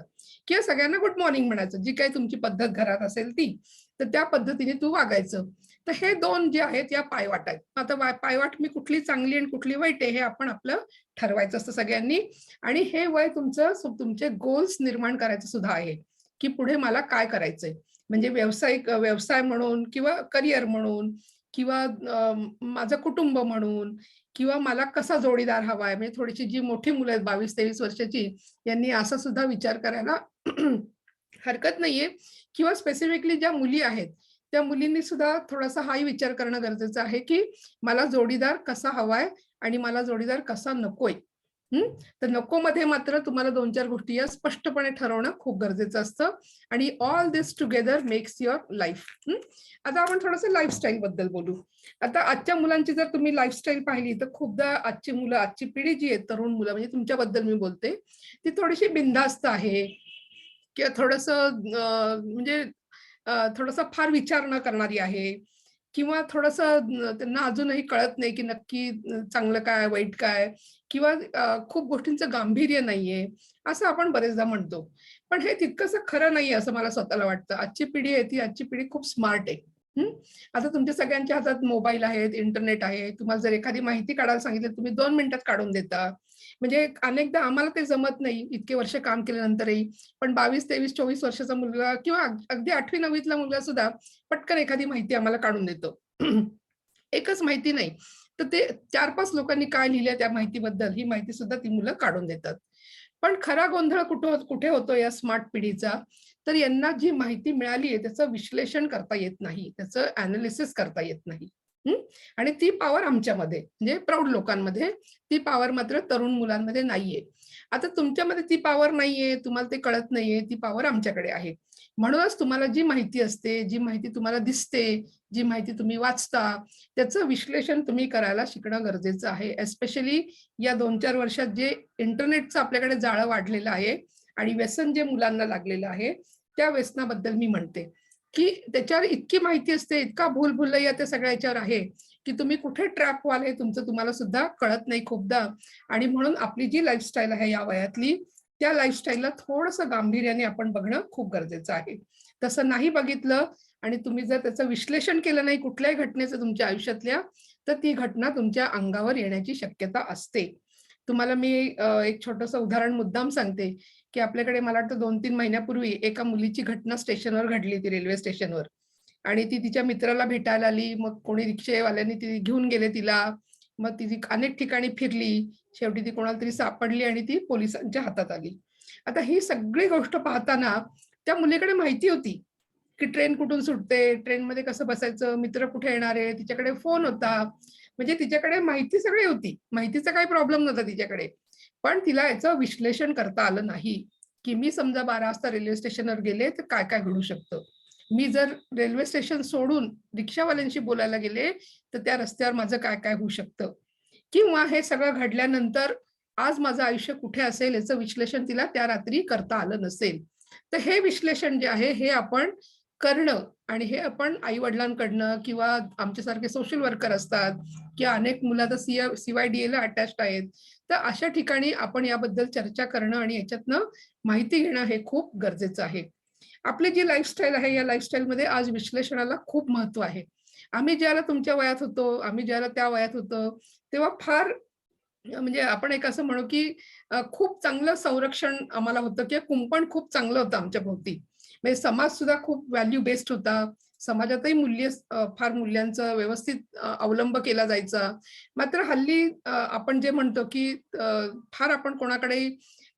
S1: किंवा सगळ्यांना गुड मॉर्निंग म्हणायचं, जी काही तुमची पद्धत घरात असेल ती, तर त्या पद्धतीने तू वागायचं. तर हे दोन जे आहेत या पायवाट आहेत. आता पायवाट मी कुठली चांगली आणि कुठली वाईट आहे हे आपण आपलं ठरवायचं असतं सगळ्यांनी. आणि हे वय तुमचे गोल्स निर्माण करायचं सुद्धा आहे, की पुढे मला काय करायचंय. म्हणजे व्यवसाय म्हणून किंवा करिअर म्हणून किंवा माझं कुटुंब म्हणून किंवा मला कसा जोडीदार हवाय. म्हणजे थोडीशी जी मोठी मुलं आहेत 22-23 वर्षाची, यांनी असा सुद्धा विचार करायला हरकत नाहीये. किंवा स्पेसिफिकली ज्या मुली आहेत, त्या मुलींनी सुद्धा थोडासा हाही विचार करणं गरजेचं आहे, की मला जोडीदार कसा हवाय आणि मला जोडीदार कसा नकोय. तर नको मध्ये मात्र तुम्हाला 2-4 गोष्टी या स्पष्टपणे ठरवणं खूप गरजेचं असतं आणि all this together makes your life. आता आपण थोडंसं लाईफस्टाईल बद्दल बोलू. आता आजच्या मुलांची जर तुम्ही लाईफस्टाईल पाहिली तर खूपदा आजची मुलं, आजची पिढी जी आहे, तरुण मुलं, म्हणजे तुमच्याबद्दल मी बोलते, ती थोडीशी बिनधास्त आहे किंवा थोडंसं म्हणजे थोडासा फार विचार न करणारी आहे किंवा थोडंसं त्यांना अजूनही कळत नाही की नक्की चांगलं काय, वाईट काय किंवा खूप गोष्टींचं गांभीर्य नाहीये, असं आपण बरेचदा म्हणतो. पण हे तितकंसं खरं नाहीये असं मला स्वतःला वाटतं. आजची पिढी आहे ती आजची पिढी खूप स्मार्ट आहे. हं. आता तुमच्या सगळ्यांच्या हातात मोबाईल आहेत, इंटरनेट आहे. तुम्हाला जर एखादी माहिती काढायला सांगितली तुम्ही 2 मिनिटात काढून देता. म्हणजे अनेकदा आम्हाला ते जमत नाही इतके वर्ष काम केल्यानंतरही. पण 22, 23, 24 वर्षाचा मुलगा किंवा अगदी 8वी-9वीतला मुलगा सुद्धा पटकन एखादी माहिती आम्हाला काढून देतो. एकच माहिती नाही, तर ते 4-5 लोकांनी काय लिहिलंय त्या माहितीबद्दल, ही माहिती सुद्धा ती मुलं काढून देतात. पण खरा गोंधळ कुठे होतो या स्मार्ट पिढीचा, तर यांना जी माहिती मिळाली आहे त्याचं विश्लेषण करता येत नाही, त्याचं एनालिसिस करता येत नाही. हं. आणि ती पॉवर आमच्यामध्ये म्हणजे प्रौढ लोकांमध्ये, ती पॉवर मात्र तरुण मुलांमध्ये नाहीये. आता तुमच्यामध्ये ती पॉवर नाहीये, तुम्हाला ते कळत नाहीये, ती पॉवर आमच्याकडे आहे. म्हणूनच तुम्हाला जी माहिती असते, जी माहिती तुम्हाला दिसते, जी माहिती तुम्ही वाचता, त्याचं विश्लेषण तुम्ही करायला शिकणं गरजेचं आहे. एस्पेशली या 2-4 वर्षात जे इंटरनेटचं आपल्याकडे जाळं वाढलेलं आहे आणि व्यसन जे मुलांना लागलेलं आहे, त्या व्यसनाबद्दल मी म्हणते, की त्याच्यावर इतकी माहिती असते, इतका भूलभुलैया त्या सगळ्या याच्यावर आहे, की तुम्ही कुठे ट्रॅप व्हाल हे तुमचं तुम्हाला सुद्धा कळत नाही खूपदा. आणि म्हणून आपली जी लाईफस्टाईल आहे या वयातली, त्या लाईफस्टाईलला थोडंसं गांभीर्याने आपण बघणं खूप गरजेचं आहे. तसं नाही बघितलं आणि तुम्ही जर त्याचं विश्लेषण केलं नाही कुठल्याही घटनेचं तुमच्या आयुष्यातल्या, तर ती घटना तुमच्या अंगावर येण्याची शक्यता असते. तुम्हाला मी एक छोटंसं उदाहरण मुद्दाम सांगते, की आपल्याकडे मला वाटतं 2-3 महिन्यापूर्वी एका मुलीची घटना स्टेशनवर घडली होती, रेल्वे स्टेशनवर. आणि ती तिच्या मित्राला भेटायला आली. मग कोणी रिक्षावाल्यांनी ती घेऊन गेले तिला. मग ती अनेक ठिकाणी फिरली. शेवटी ती कोणाला तरी सापडली आणि ती पोलिसांच्या हातात आली. आता ही सगळी गोष्ट पाहताना त्या मुलीकडे माहिती होती, की ट्रेन कुठून सुटते, ट्रेनमध्ये कसं बसायचं, मित्र कुठे येणार आहे, तिच्याकडे फोन होता. म्हणजे तिच्याकडे माहिती सगळी होती. माहितीचा काही प्रॉब्लेम नव्हता तिच्याकडे. पण तिला याचं विश्लेषण करता आलं नाही, की मी समजा 12 वाजता रेल्वे स्टेशनवर गेले, तर काय-काय घडू शकतं. मी जर रेल्वे स्टेशन सोडून रिक्षावाल्यांशी बोलायला गेले, तर त्या रस्त्यावर माझं काय-काय होऊ शकतं. किंवा हे सगळं घडल्यानंतर आज माझं आयुष्य कुठे असेल याचं विश्लेषण तिला त्या रात्री करता आलं नसेल. तर हे विश्लेषण जे आहे हे आपण करणं आणि हे आपण आई-वडिलांकडनं किंवा आमच्यासारखे सोशल वर्कर असतात किंवा अनेक मुलं आता CYDAला अटॅच्ड आहेत. तर अशा ठिकाणी आपण याबद्दल चर्चा करणं आणि याच्यातनं माहिती घेणं हे खूप गरजेचं आहे. आपली जी लाईफस्टाईल आहे या लाईफस्टाईलमध्ये आज विश्लेषणाला खूप महत्त्व आहे. आम्ही ज्याला तुमच्या वयात होतो, आम्ही ज्याला त्या वयात होतो, तेव्हा फार म्हणजे आपण एक असं म्हणू की खूप चांगलं संरक्षण आम्हाला होतं किंवा कुंपण खूप चांगलं होतं आमच्या भोवती. म्हणजे समाज सुद्धा खूप व्हॅल्यू बेस्ड होता. समाजातही फार मूल्यांचा व्यवस्थित अवलंब केला जायचा. मात्र हल्ली आपण जे म्हणतो की फार आपण कोणाकडे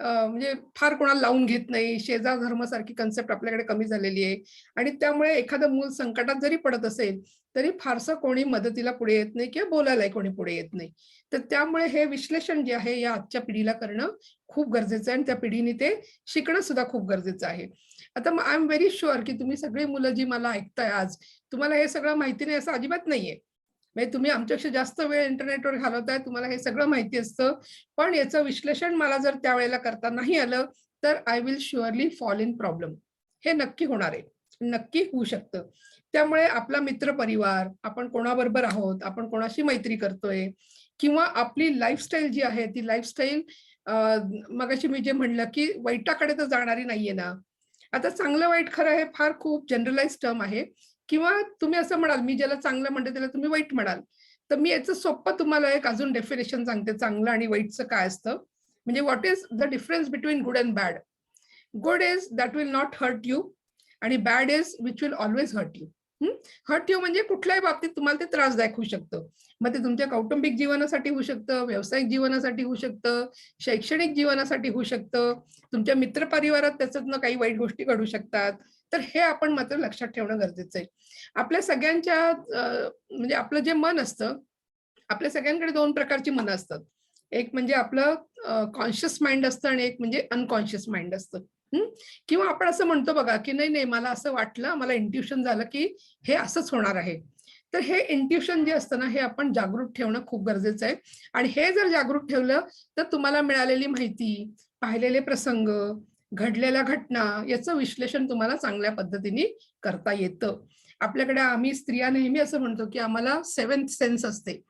S1: म्हणजे फार कोणाला लावून घेत नाही. शेजार धर्मासारखी कन्सेप्ट आपल्याकडे कमी झालेली आहे आणि त्यामुळे एखादं मूल संकटात जरी पडत असेल, तरी फारसं कोणी मदतीला पुढे येत नाही किंवा बोलायलाही कोणी पुढे येत नाही. तर त्यामुळे हे विश्लेषण जे आहे या आजच्या पिढीला करणं खूप गरजेचं आहे आणि त्या पिढीने ते शिकणं सुद्धा खूप गरजेचं आहे. आता आय एम व्हेरी शुअर की तुम्ही सगळी मुलं जी मला ऐकताय आज, तुम्हाला हे सगळं माहिती नाही असं अजिबात नाहीये. म्हणजे तुम्ही आमच्यापेक्षा जास्त वेळ इंटरनेटवर घालवताय, तुम्हाला हे सगळं माहिती असतं. पण याचं विश्लेषण मला जर त्यावेळेला करता नाही आलं, तर I will surely fall in problem. हे नक्की होणार आहे. नक्की होऊ शकतं. त्यामुळे आपला मित्रपरिवार, आपण कोणाबरोबर आहोत, आपण कोणाशी मैत्री करतोय किंवा आपली लाईफस्टाईल जी आहे ती लाईफस्टाईल मगाशी मी जे म्हणलं, की वाईटाकडे तर जाणारी नाहीये ना. आता चांगलं वाईट खरं हे फार खूप जनरलाइज टर्म आहे किंवा तुम्ही असं म्हणाल, मी ज्याला चांगलं म्हणते त्याला तुम्ही वाईट म्हणाल. तर मी याचं सोप्पं तुम्हाला एक अजून डेफिनेशन सांगते, चांगलं आणि वाईटचं काय असतं. म्हणजे what is the difference between good and bad. Good is that will not hurt you आणि bad is which will always hurt you. Hurt you म्हणजे कुठल्याही बाबतीत तुम्हाला ते त्रासदायक होऊ शकतं. मग ते तुमच्या कौटुंबिक जीवनासाठी होऊ शकतं, व्यावसायिक जीवनासाठी होऊ शकतं, शैक्षणिक जीवनासाठी होऊ शकतं, तुमच्या मित्रपरिवारात त्याच्यातनं काही वाईट गोष्टी घडू शकतात. तर हे आपण मात्र लक्षात ठेवणं गरजेचं आहे. आपल्या सगळ्यांच्या म्हणजे आपलं जे मन असतं, आपल्या सगळ्यांकडे 2 प्रकारची मनं असतात. एक म्हणजे आपलं कॉन्शियस माइंड असतं आणि एक म्हणजे अनकॉन्शियस माइंड असतं. हं. किंवा आपण असं म्हणतो बघा, की नाही, नाही मला असं वाटलं, मला इंट्युशन झालं, की हे असंच होणार आहे. तर हे इंट्युशन जे असतं ना, हे आपण जागृत ठेवणं खूप गरजेचं आहे. आणि हे जर जागृत ठेवलं, तर तुम्हाला मिळालेली माहिती, पाहिलेले प्रसंग, घडलेल्या घटना याचं विश्लेषण तुम्हाला चांगल्या पद्धतीने करता येतं. आपल्याकडे आम्ही स्त्रिया नेहमी असं म्हणतो, की आम्हाला 7th सेन्स असते.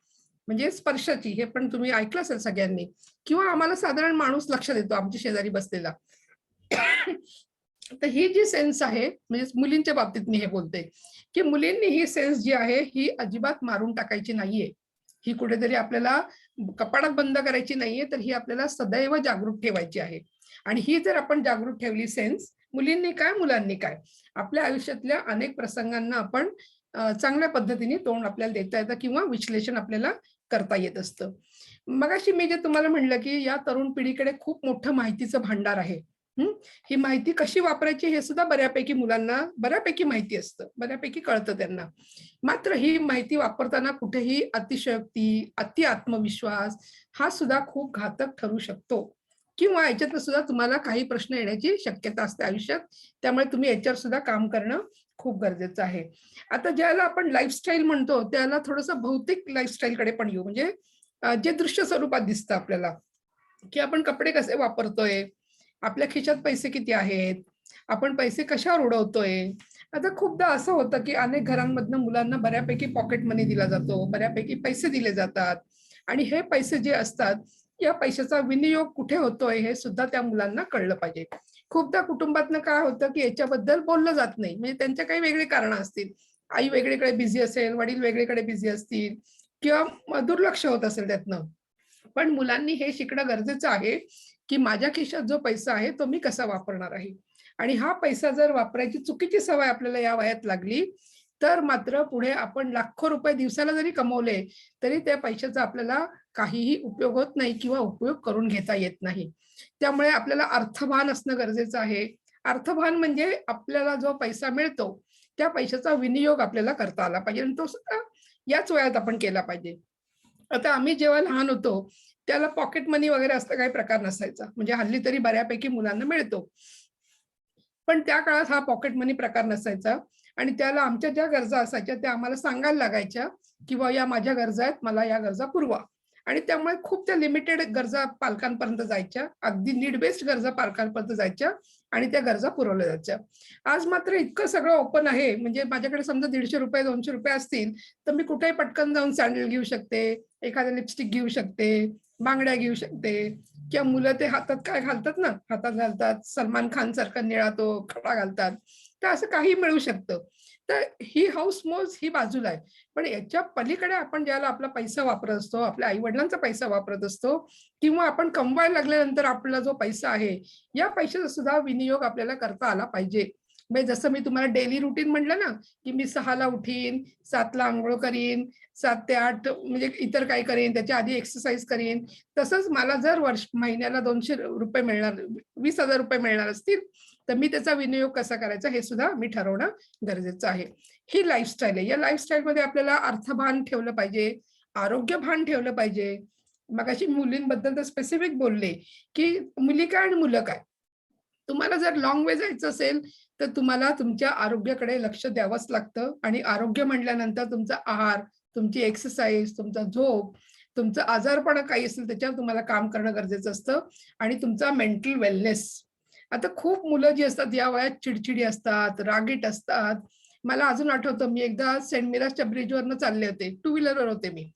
S1: म्हणजे स्पर्शाची, हे पण तुम्ही ऐकलं असेल सगळ्यांनी किंवा आम्हाला साधारण माणूस लक्षात येतो आमच्या शेजारी बसलेला. तर ही जी सेन्स आहे, म्हणजे मुलींच्या बाबतीत मी हे बोलते, की मुलींनी ही सेन्स जी आहे, ही अजिबात मारून टाकायची नाहीये. ही कुठेतरी आपल्याला कपाटात बंद करायची नाहीये, तर ही आपल्याला सदैव जागरूक ठेवायची आहे. आणि ही जर आपण जागरूक ठेवली सेन्स, मुलींनी काय, मुलांनी काय, आपल्या आयुष्यातल्या अनेक प्रसंगांना आपण चांगल्या पद्धतीने तोंड आपल्याला देता येतं किंवा विश्लेषण आपल्याला करता येत असतं. मगाशी मी जे तुम्हाला म्हणलं, की या तरुण पिढीकडे खूप मोठं माहितीचं भांडार आहे. हं. ही माहिती कशी वापरायची हे सुद्धा बऱ्यापैकी मुलांना बऱ्यापैकी माहिती असतं. बऱ्यापैकी कळतं त्यांना. मात्र ही माहिती वापरताना कुठेही अतिशयोक्ती, अति आत्मविश्वास हा सुद्धा खूप घातक ठरू शकतो किंवा याच्यातनं सुद्धा तुम्हाला काही प्रश्न येण्याची शक्यता असते आयुष्यात. त्यामुळे तुम्ही याच्यावर सुद्धा काम करणं खूप गरजेचं आहे. आता ज्याला आपण लाईफस्टाईल म्हणतो, त्याला थोडंसं भौतिक लाईफस्टाईलकडे पण येऊ. म्हणजे जे दृश्य स्वरूपात दिसतं आपल्याला, की आपण कपडे कसे वापरतोय, आपल्या खिशात पैसे किती आहेत, आपण पैसे कशावर उडवतोय. आता खूपदा असं होतं, की अनेक घरांमधनं मुलांना बऱ्यापैकी पॉकेट मनी दिला जातो, बऱ्यापैकी पैसे दिले जातात आणि हे पैसे जे असतात, या पैशाचा विनियोग कुठे होतोय हे सुद्धा त्या मुलांना कळलं पाहिजे. खूपदा कुटुंबातनं काय होतं, की याच्याबद्दल बोललं जात नाही. म्हणजे त्यांच्या काही वेगळी कारणं असतील. आई वेगळीकडे बिझी असेल, वडील वेगळीकडे बिझी असतील किंवा दुर्लक्ष होत असेल त्यातनं. पण मुलांनी हे शिकणं गरजेचं आहे, की माझ्या खिशात जो पैसा आहे, तो मी कसा वापरणार आहे. आणि हा पैसा जर वापरायची चुकीची सवय आपल्याला या वयात लागली, तर मात्र पुढे आपण लाखो रुपये दिवसाला जरी कमवले, तरी त्या पैशाचा आपल्याला काहीही उपयोग होत नाही किंवा उपयोग करून घेता येत नाही. त्यामुळे आपल्याला अर्थभान असणं गरजेचं आहे. अर्थभान म्हणजे आपल्याला जो पैसा मिळतो, त्या पैशाचा विनियोग आपल्याला करता आला पाहिजे आणि तो सुद्धा याच वयात आपण केला पाहिजे. आता आम्ही जेव्हा लहान होतो, त्याला पॉकेट मनी वगैरे असला काही प्रकार नसायचा. म्हणजे हल्ली तरी बऱ्यापैकी मुलांना मिळतो. पण त्या काळात हा पॉकेट मनी प्रकार नसायचा आणि त्याला आमच्या ज्या गरजा असायच्या त्या आम्हाला सांगायला लागायच्या, किंवा या माझ्या गरजा आहेत, मला या गरजा पुरवा. आणि त्यामुळे खूप त्या लिमिटेड गरजा पालकांपर्यंत जायच्या. अगदी नीड बेस्ड गरजा पालकांपर्यंत जायच्या आणि त्या गरजा पुरवल्या जायच्या. आज मात्र इतकं सगळं ओपन आहे, म्हणजे माझ्याकडे समजा ₹150 ₹200 असतील, तर मी कुठेही पटकन जाऊन सँडल घेऊ शकते, एखादं लिपस्टिक घेऊ शकते, बांगड्या घेऊ शकते किंवा मुलं ते हातात काय घालतात ना, हातात घालतात, सलमान खान सारखा निळा तो खडा घालतात. तर असं काही मिळू शकतं. तर ही हौस मौज ही बाजूला आहे. पण याच्या पलीकडे आपण ज्याला आपला पैसा वापरत असतो, आपल्या आई-वडिलांचा पैसा वापरत असतो किंवा आपण कमवायला लागल्यानंतर आपला जो पैसा आहे, या पैशाचा सुद्धा विनियोग आपल्याला करता आला पाहिजे. म्हणजे जसं मी तुम्हाला डेली रुटीन म्हटलं ना, की मी 6:00ला उठीन, 7:00ला अंघोळ करीन, 7 ते 8 म्हणजे इतर काही करीन, त्याच्या आधी एक्सरसाइज करीन. तसंच मला जर महिन्याला ₹200 मिळणार, ₹20,000 मिळणार असतील, तर मी त्याचा विनियोग कसा करायचा हे सुद्धा मी ठरवणं गरजेचं आहे. ही लाईफस्टाईल आहे. या लाईफस्टाईलमध्ये आपल्याला अर्थभान ठेवलं पाहिजे, आरोग्यभान ठेवलं पाहिजे. मगाशी मुलींबद्दल तर स्पेसिफिक बोलले, की मुली काय आणि मुलं काय? तुम्हाला जर लाँग वे जायचं असेल, तर तुम्हाला तुमच्या आरोग्याकडे लक्ष द्यावंच लागतं आणि आरोग्य म्हटल्यानंतर तुमचा आहार, तुमची एक्सरसाइज, तुमचा झोप, तुमचं आजारपण काही असेल त्याच्यावर तुम्हाला काम करणं गरजेचं असतं आणि तुमचा मेंटल वेलनेस. आता खूप मुलं जी असतात या वयात चिडचिडी असतात, रागीट असतात. मला अजून आठवतं मी एकदा सेंट मिरासच्या ब्रिजवरनं चालले होते. टू व्हीलरवर होते मी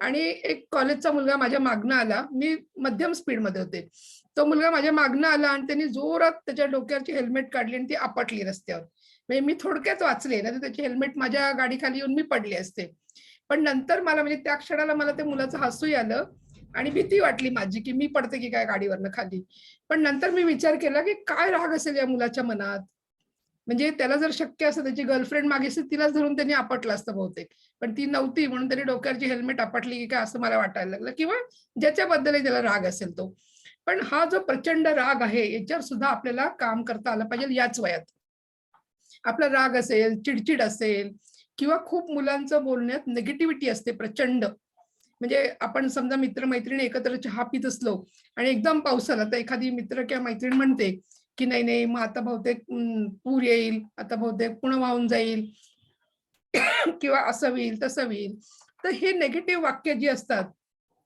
S1: आणि एक कॉलेजचा मुलगा माझ्या मागनं आला. मी मध्यम स्पीडमध्ये होते. तो मुलगा माझ्या मागनं आला आणि त्यांनी जोरात त्याच्या डोक्यावरची हेल्मेट काढली आणि ती आपटली रस्त्यावर. म्हणजे मी थोडक्यात वाचले, नाहीतर त्याची हेल्मेट माझ्या गाडीखाली येऊन मी पडले असते. पण नंतर मला म्हणजे त्या क्षणाला मला त्या मुलाचं हसूही आलं आणि भीती वाटली माझी, की मी पडते की काय गाडीवरनं खाली. पण नंतर मी विचार केला, की काय राग असेल या मुलाच्या मनात? म्हणजे त्याला जर शक्य असतं त्याची गर्लफ्रेंड मागे असती तिलाच धरून त्यांनी आपटलं असतं बहुतेक. पण ती नव्हती म्हणून त्यांनी डोक्यावरची हेल्मेट आपटली की काय असं मला वाटायला लागलं किंवा ज्याच्याबद्दलही त्याला राग असेल तो. पण हा जो प्रचंड राग आहे याच्यावर सुद्धा आपल्याला काम करता आलं पाहिजे याच वयात. आपला राग असेल, चिडचिड असेल किंवा खूप मुलांचं बोलण्यात निगेटिव्हिटी असते प्रचंड. म्हणजे आपण समजा मित्र-मैत्रिणी एकत्र चहा पित असलो आणि एकदम पाऊस आला, तर एखादी मित्र किंवा मैत्रीण म्हणते, की "नाही, नाही, मग आता बहुतेक पूर येईल, आता बहुतेक पुणं वाहून जाईल किंवा असं होईल, तसं होईल." तर हे निगेटिव्ह वाक्य जी असतात,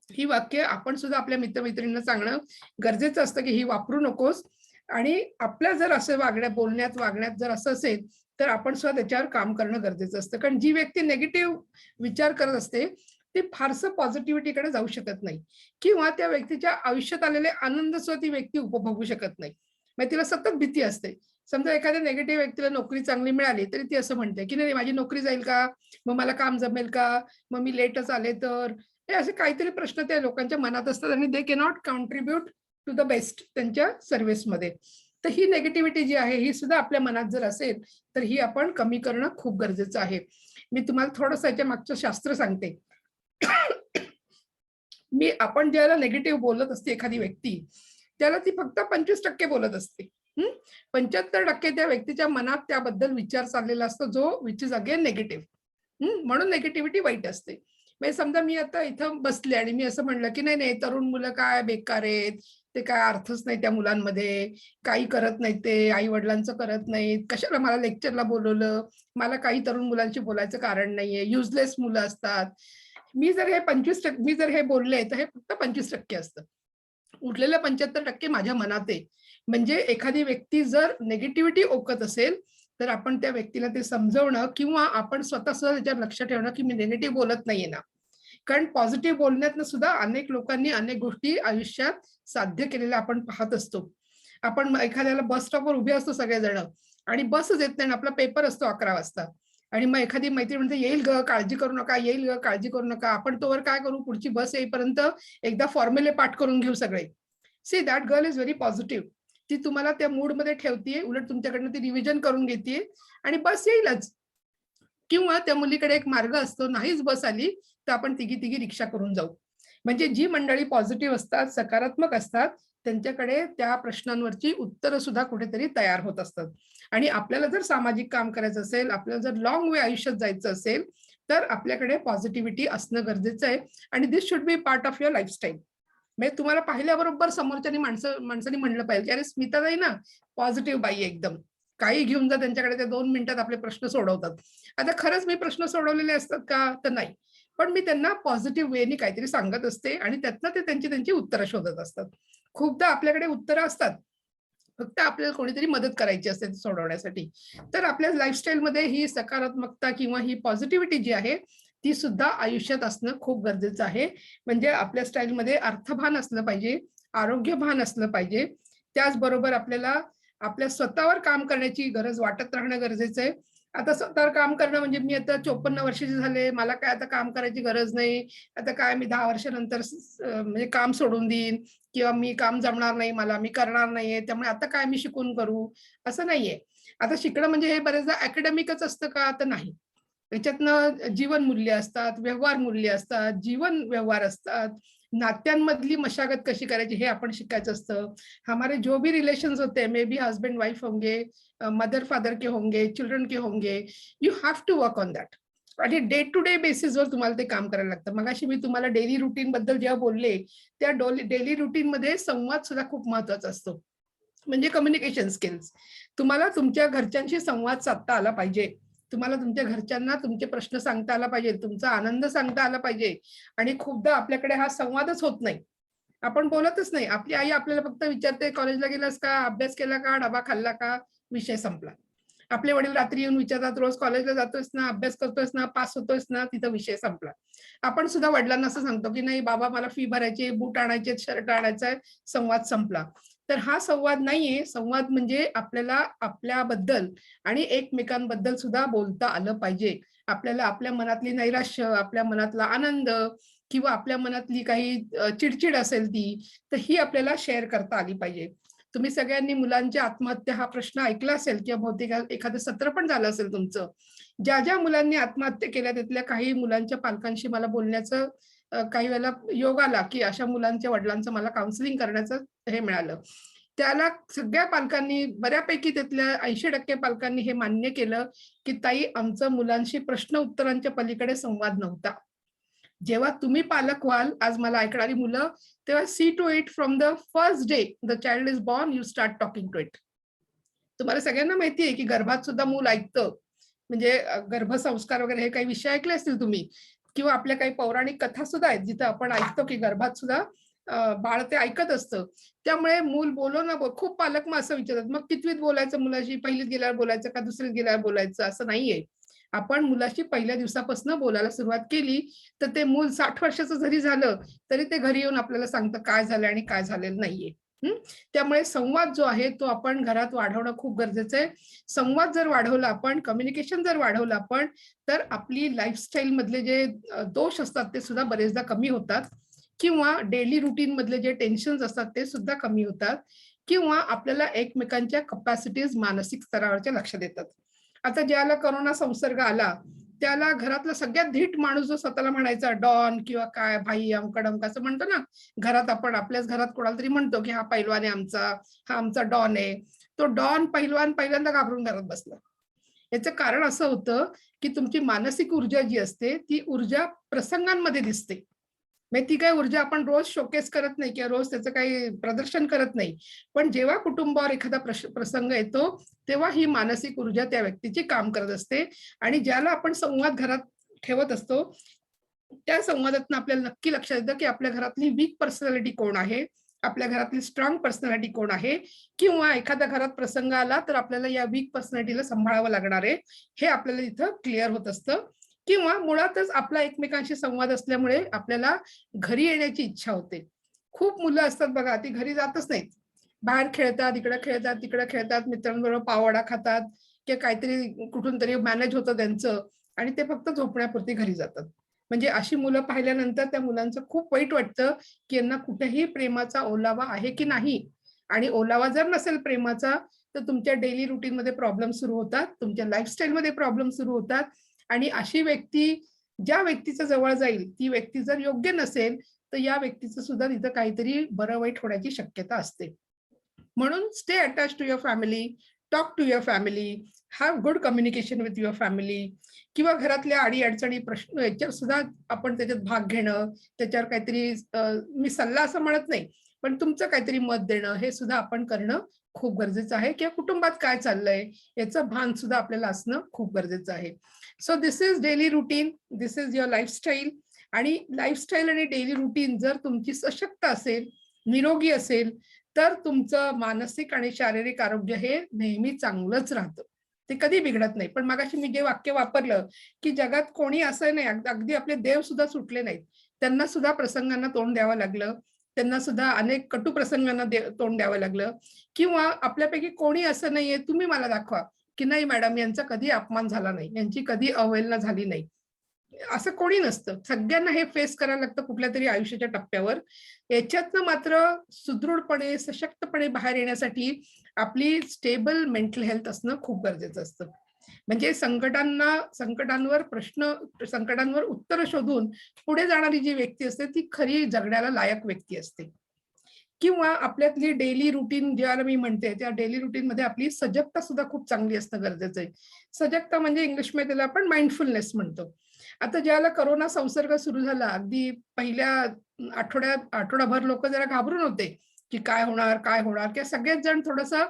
S1: ही वाक्य आपण सुद्धा आपल्या मित्र-मैत्रिणींना सांगणं गरजेचं असतं, की ही वापरू नकोस आणि आपल्या जर असं वागण्यात जर असं असेल, तर आपण सुद्धा त्याच्यावर काम करणं गरजेचं असतं. कारण जी व्यक्ती निगेटिव्ह विचार करत असते, ती फारसं पॉझिटिव्हिटीकडे जाऊ शकत नाही किंवा त्या व्यक्तीच्या आयुष्यात आलेले आनंद सुद्धा ती व्यक्ती उपभोगू शकत नाही. मग तिला सतत भीती असते. समजा एखाद्या निगेटिव्ह व्यक्तीला नोकरी चांगली मिळाली, तरी ती असं म्हणते, की "नाही, माझी नोकरी जाईल का? मग मला काम जमेल का? मग मी लेटच आले तर?" हे असे काहीतरी प्रश्न त्या लोकांच्या मनात असतात आणि they cannot contribute to the best त्यांच्या सर्व्हिसमध्ये. तर ही निगेटिव्हिटी जी आहे, ही सुद्धा आपल्या मनात जर असेल, तर ही आपण कमी करणं खूप गरजेचं आहे. मी तुम्हाला थोडंसं याच्या मागचं शास्त्र सांगते. आपण ज्याला निगेटिव्ह बोलत असते एखादी व्यक्ती, त्याला ती फक्त 25% बोलत असते. 75% त्या व्यक्तीच्या मनात त्याबद्दल विचार चाललेला असतो, जो व्हिच इज अगेन निगेटिव्ह. म्हणून निगेटिव्हिटी वाईट असते. म्हणजे समजा मी आता इथं बसले आणि मी असं म्हणलं, की "नाही, नाही, तरुण मुलं काय बेकार आहेत. ते काय अर्थच नाही त्या मुलांमध्ये. काही करत नाहीत ते, आई-वडिलांचं करत नाहीत. कशाला मला लेक्चरला बोलवलं. मला काही तरुण मुलांशी बोलायचं कारण नाहीये. युजलेस मुलं असतात." मी जर हे बोलले, तर हे फक्त 25% असतं. उरलेलं 75% माझ्या मनात आहे. म्हणजे एखादी व्यक्ती जर निगेटिव्हिटी ओकत असेल, तर आपण त्या व्यक्तीला ते समजवणं किंवा आपण स्वतः सुद्धा त्याच्यावर लक्ष ठेवणं, की मी निगेटिव्ह बोलत नाहीये ना. कारण पॉझिटिव्ह बोलण्यातनं सुद्धा अनेक लोकांनी अनेक गोष्टी आयुष्यात साध्य केलेल्या आपण पाहत असतो. आपण एखाद्याला बस स्टॉपवर उभे असतो सगळेजण आणि बसच येत नाही आणि आपला पेपर असतो 11 वाजता आणि मग एखादी मैत्रीण म्हणते, "येईल गं, काळजी करू नका, येईल गं, काळजी करू नका." आपण तोवर काय करू, पुढची बस येईपर्यंत एकदा फॉर्म्युले पाठ करून घेऊ सगळे. See that girl is very positive. ती तुम्हाला त्या मूडमध्ये ठेवतीये, उलट तुमच्याकडनं ती रिव्हिजन करून घेतीये आणि बस येईलच. किंवा त्या मुलीकडे एक मार्ग असतो, नाहीच बस आली, तर आपण तिघी-तिघी रिक्षा करून जाऊ. म्हणजे जी मंडळी पॉझिटिव्ह असतात, सकारात्मक असतात, त्यांच्याकडे त्या प्रश्नांवरची उत्तरं सुद्धा कुठेतरी तयार होत असतात. आणि आपल्याला जर सामाजिक काम करायचं असेल, आपल्याला जर लाँग वे आयुष्यात जायचं असेल, तर आपल्याकडे पॉझिटिव्हिटी असणं गरजेचं आहे आणि this should be part of your lifestyle. म्हणजे तुम्हाला पाहिल्याबरोबर समोरच्यानी माणसाने म्हणलं पाहिजे, की "अरे स्मिताताई ना, पॉझिटिव्ह बाई आहे एकदम. काही घेऊन जा त्यांच्याकडे, ते 2 मिनिटात आपले प्रश्न सोडवतात." आता खरंच मी प्रश्न सोडवलेले असतात का? तर नाही. पण मी त्यांना पॉझिटिव्ह वेनी काहीतरी सांगत असते आणि त्यातनं ते त्यांची उत्तरं शोधत असतात. खूपदा आपल्याकडे उत्तरं असतात. फक्त आपल्याला कोणीतरी मदत करायची असते ते सोडवण्यासाठी. तर आपल्या लाईफस्टाईलमध्ये ही सकारात्मकता किंवा ही पॉझिटिव्हिटी जी आहे, ती सुद्धा आयुष्यात असणं खूप गरजेचं आहे. म्हणजे आपल्या स्टाईलमध्ये अर्थभान असलं पाहिजे, आरोग्यभान असलं पाहिजे. त्याचबरोबर आपल्याला आपल्या स्वतःवर काम करण्याची गरज वाटत राहणं गरजेचं आहे. आता स्वतःवर काम करणं म्हणजे मी आता 54 वर्षाची झाले, मला काय आता काम करायची गरज नाही. आता काय मी 10 वर्षानंतर म्हणजे काम सोडून देईन किंवा मी काम जमणार नाही मला, मी करणार नाहीये, त्यामुळे आता काय मी शिकून करू? असं नाहीये. आता शिकणं म्हणजे हे बरेचदा अकॅडमिकच असतं का? तर नाही. त्याच्यातनं जीवनमूल्य असतात, व्यवहार मूल्य असतात, जीवन व्यवहार असतात, नात्यांमधली मशागत कशी करायची हे आपण शिकायचं असतं. हमारे जो भी रिलेशन्स होते हैं, मे बी हस्बैंड वाइफ होंगे, मदर फादर के होंगे, चिल्ड्रन के होंगे, you have to work on that. आणि डे टू डे बेसिसवर तुम्हाला ते काम करायला लागतं. मगाशी मी तुम्हाला डेली रूटीन बद्दल जेव्हा बोलले, त्या डेली रूटीनमध्ये संवाद सुद्धा खूप महत्वाचा असतो. म्हणजे कम्युनिकेशन स्किल्स. तुम्हाला तुमच्या घरच्यांशी संवाद साधता आला पाहिजे. तुम्हाला तुमच्या घरच्यांना तुमचे प्रश्न सांगता आला पाहिजे. तुमचा आनंद सांगता आला पाहिजे आणि खूपदा आपल्याकडे हा संवादच होत नाही. आपण बोलतच नाही. आपली आई आपल्याला फक्त विचारते, "कॉलेजला गेलास का? अभ्यास केला का? डबा खाल्ला का?" विषय संपला. आपले वडील रात्री येऊन विचारतात, "रोज कॉलेजला जातोयस ना? अभ्यास करतोयस ना? पास होतोयस ना?" तिथं विषय संपला. आपण सुद्धा वडिलांना असं सांगतो, की "नाही बाबा, मला फी भरायची आहे, बूट आणायचे आहेत, शर्ट आणायचा आहे." संवाद संपला. तर हा संवाद नाहीये. संवाद म्हणजे आपल्याला आपल्याबद्दल आणि एकमेकांबद्दल सुद्धा बोलता आलं पाहिजे. आपल्याला आपल्या मनातली नैराश्य, आपल्या मनातला आनंद किंवा आपल्या मनातली काही चिडचिड असेल ती, तर ही आपल्याला शेअर करता आली पाहिजे. तुम्ही सगळ्यांनी मुलांच्या आत्महत्या हा प्रश्न ऐकला असेल किंवा बहुतेक एखादं सत्र पण झालं असेल तुमचं. ज्या मुलांनी आत्महत्या केल्या त्यातल्या काही मुलांच्या पालकांशी मला बोलण्याचं काही वेळेला योग आला, की अशा मुलांच्या वडिलांचं मला काउन्सिलिंग करण्याचं हे मिळालं. त्याला सगळ्या पालकांनी बऱ्यापैकी त्यातल्या 80% पालकांनी हे मान्य केलं, की ताई आमचं मुलांशी प्रश्न उत्तरांच्या पलीकडे संवाद नव्हता. जेव्हा तुम्ही पालक व्हाल, आज मला ऐकणारी मुलं, तेव्हा see to it from the first day the child is born, you start talking to it. तुम्हाला सगळ्यांना माहिती आहे, की गर्भात सुद्धा मूल ऐकतं. म्हणजे गर्भसंस्कार वगैरे हे काही विषय ऐकले असतील तुम्ही किंवा आपल्या काही पौराणिक कथा सुद्धा आहेत, जिथं आपण ऐकतो, की गर्भात सुद्धा बाळ ते ऐकत असतं. त्यामुळे मूल बोलो ना बोल खूप पालक मग असं विचारतात, "मग कितवीत बोलायचं मुलाशी? पहिलीत गेल्यावर बोलायचं का दुसरीत गेल्यावर बोलायचं?" असं नाहीये. आपण मुलाशी पहिल्या दिवसापासून बोलायला सुरुवात केली, तर ते मूल 60 वर्षाचं जरी झालं, तरी ते घरी येऊन आपल्याला सांगतं काय झालं आणि काय झालेलं नाहीये. हं. त्यामुळे संवाद जो आहे तो आपण घरात वाढवणं खूप गरजेचं आहे. संवाद जर वाढवला आपण, कम्युनिकेशन जर वाढवलं आपण, तर आपली लाईफस्टाईल मधले जे दोष असतात ते सुद्धा बरेचदा कमी होतात किंवा डेली रूटीन मधले जे टेन्शन्स असतात ते सुद्धा कमी होतात किंवा आपल्याला एकमेकांच्या कपॅसिटीज मानसिक स्तरावरच्या लक्षात येतात. आता ज्याला कोरोना संसर्ग आला, त्याला घरातला सगळ्यात धीट माणूस जो स्वतःला म्हणायचा डॉन किंवा काय भाई अमकं-डमकं असं म्हणतो ना, घरात आपण आपल्याच घरात कोणाला तरी म्हणतो, की हा पैलवान आहे आमचा, हा आमचा डॉन आहे. तो डॉन पैलवान पहिल्यांदा घाबरून घरात बसला. याचं कारण असं होतं, की तुमची मानसिक ऊर्जा जी असते, ती ऊर्जा प्रसंगांमध्ये दिसते. म्हणजे ती काही ऊर्जा आपण रोज शोकेस करत नाही किंवा रोज त्याचं काही प्रदर्शन करत नाही. पण जेव्हा कुटुंबावर एखादा प्रसंग येतो, तेव्हा ही मानसिक ऊर्जा त्या व्यक्तीची काम करत असते आणि ज्याला आपण संवाद घरात ठेवत असतो, त्या संवादातून आपल्याला नक्की लक्षात येतं, की आपल्या घरातली वीक पर्सनॅलिटी कोण आहे? आपल्या घरातली स्ट्रॉंग पर्सनॅलिटी कोण आहे? किंवा एखाद्या घरात प्रसंग आला, तर आपल्याला या वीक पर्सनॅलिटीला सांभाळावं लागणार आहे. हे आपल्याला इथं क्लिअर होत असतं. किंवा मुळातच आपला एकमेकांशी संवाद असल्यामुळे आपल्याला घरी येण्याची इच्छा होते. खूप मुलं असतात बघा, ती घरी जातच नाहीत. बाहेर खेळतात, इकडं खेळतात, तिकडं खेळतात, मित्रांबरोबर पाववडा खातात किंवा काहीतरी कुठून तरी मॅनेज होतं त्यांचं आणि ते फक्त झोपण्यापुरती घरी जातात. म्हणजे अशी मुलं पाहिल्यानंतर त्या मुलांचं खूप वाईट वाटतं, की यांना कुठेही प्रेमाचा ओलावा आहे की नाही? आणि ओलावा जर नसेल प्रेमाचा, तर तुमच्या डेली रूटीनमध्ये प्रॉब्लेम सुरू होतात, तुमच्या लाईफस्टाईलमध्ये प्रॉब्लेम सुरू होतात आणि अशी व्यक्ती ज्या व्यक्तीच्या जवळ जाईल, ती व्यक्ती जर योग्य नसेल, तर या व्यक्तीचं सुद्धा तिथं काहीतरी बरं वाईट होण्याची शक्यता असते. म्हणून stay attach to your family, talk to your family, have good communication with your family किंवा घरातल्या अडी-अडचणी, प्रश्न याच्यावर सुद्धा आपण त्याच्यात भाग घेणं, त्याच्यावर काहीतरी मी सल्ला असं म्हणत नाही, पण तुमचं काहीतरी मत देणं, हे सुद्धा आपण करणं खूप गरजेचं आहे किंवा कुटुंबात काय चाललंय याचं भान सुद्धा आपल्याला असणं खूप गरजेचं आहे. So this is daily routine, this is your lifestyle आणि लाईफस्टाईल आणि डेली रूटीन जर तुमची सशक्त असेल, निरोगी असेल, तर तुमचं मानसिक आणि शारीरिक आरोग्य हे नेहमी चांगलंच राहतं. ते कधी बिघडत नाही. पण मगाशी मी जे वाक्य वापरलं, की जगात कोणी असं नाही, अगदी आपले देव सुद्धा सुटले नाहीत. त्यांना सुद्धा प्रसंगांना तोंड द्यावं लागलं. त्यांना सुद्धा अनेक कटू प्रसंगांना तोंड द्यावं लागलं किंवा आपल्यापैकी कोणी असं नाहीये, तुम्ही मला दाखवा, की नाही मॅडम यांचा कधी अपमान झाला नाही, यांची कधी अवहेलना झाली नाही. असं कोणी नसतं. सगळ्यांना हे फेस करायला लागतं कुठल्यातरी आयुष्याच्या टप्प्यावर. याच्यातनं मात्र सुदृढपणे, सशक्तपणे बाहेर येण्यासाठी आपली स्टेबल मेंटल हेल्थ असणं खूप गरजेचं असतं. म्हणजे संकटांवर उत्तरं शोधून पुढे जाणारी जी व्यक्ती असते, ती खरी जगण्याला लायक व्यक्ती असते. किंवा आपल्यातली डेली रुटीन ज्याला मी म्हणते, त्या डेली रुटीनमध्ये आपली सजगता सुद्धा खूप चांगली असणं गरजेचं आहे. सजगता म्हणजे इंग्लिशमध्ये त्याला आपण माइंडफुलनेस म्हणतो. आता ज्यावेळेला कोरोना संसर्ग सुरू झाला, अगदी पहिल्या आठवडाभर लोकं जरा घाबरून होते, की काय होणार, काय होणार? किंवा सगळेच जण थोडंसं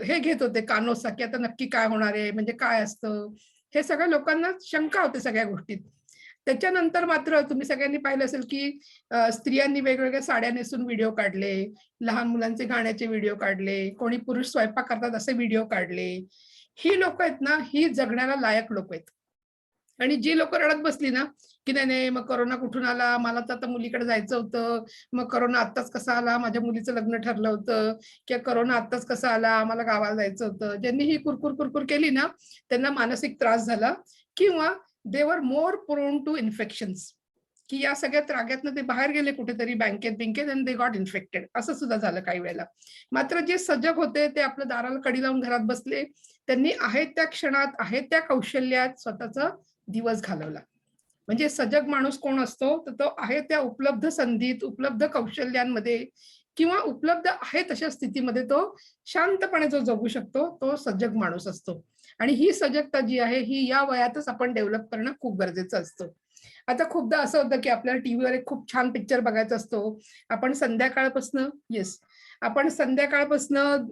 S1: हे घेत होते कानोसा, की आता नक्की काय होणार आहे? म्हणजे काय असतं? हे सगळ्या लोकांना शंका होती सगळ्या गोष्टीत. त्याच्यानंतर मात्र तुम्ही सगळ्यांनी पाहिलं असेल की स्त्रियांनी वेगवेगळ्या साड्या नेसून व्हिडिओ काढले, लहान मुलांचे गाण्याचे व्हिडिओ काढले, कोणी पुरुष स्वयंपाक करतात असे व्हिडिओ काढले. ही लोक आहेत ना, ही जगण्याला लायक लोक आहेत. आणि जी लोक रडत बसली ना की नाही नाही मग करोना कुठून आला, मला तर आता मुलीकडे जायचं होतं, मग करोना आत्ताच कसा आला, माझ्या मुलीचं लग्न ठरलं होतं, किंवा करोना आत्ताच कसा आला, आम्हाला गावाला जायचं होतं, ज्यांनी ही कुरकुर कुरकुर केली ना त्यांना मानसिक त्रास झाला, किंवा दे वर मोर प्रोन टू इन्फेक्शन्स, की या सगळ्या त्राग्यातनं ते बाहेर गेले कुठेतरी बँकेत अँड दे गॉट इन्फेक्टेड, असं सुद्धा झालं काही वेळेला. मात्र जे सजग होते ते आपल्या दाराला कडी लावून घरात बसले, त्यांनी आहेत त्या क्षणात आहेत त्या कौशल्यात स्वतःचा दिवस घालवला. म्हणजे सजग माणूस कोण असतो, तर तो आहे त्या उपलब्ध संधीत, उपलब्ध कौशल्यांमध्ये किंवा उपलब्ध आहे तशा स्थितीमध्ये तो शांतपणे जो जगू शकतो तो सजग माणूस असतो. आणि ही सजगता जी आहे ही या वयातच आपण डेव्हलप करणं खूप गरजेचं असतं. आता खूपदा असं होतं की आपल्याला टीव्हीवर एक खूप छान पिक्चर बघायचा असतो, आपण संध्याकाळपासनं आपण संध्याकाळपासनं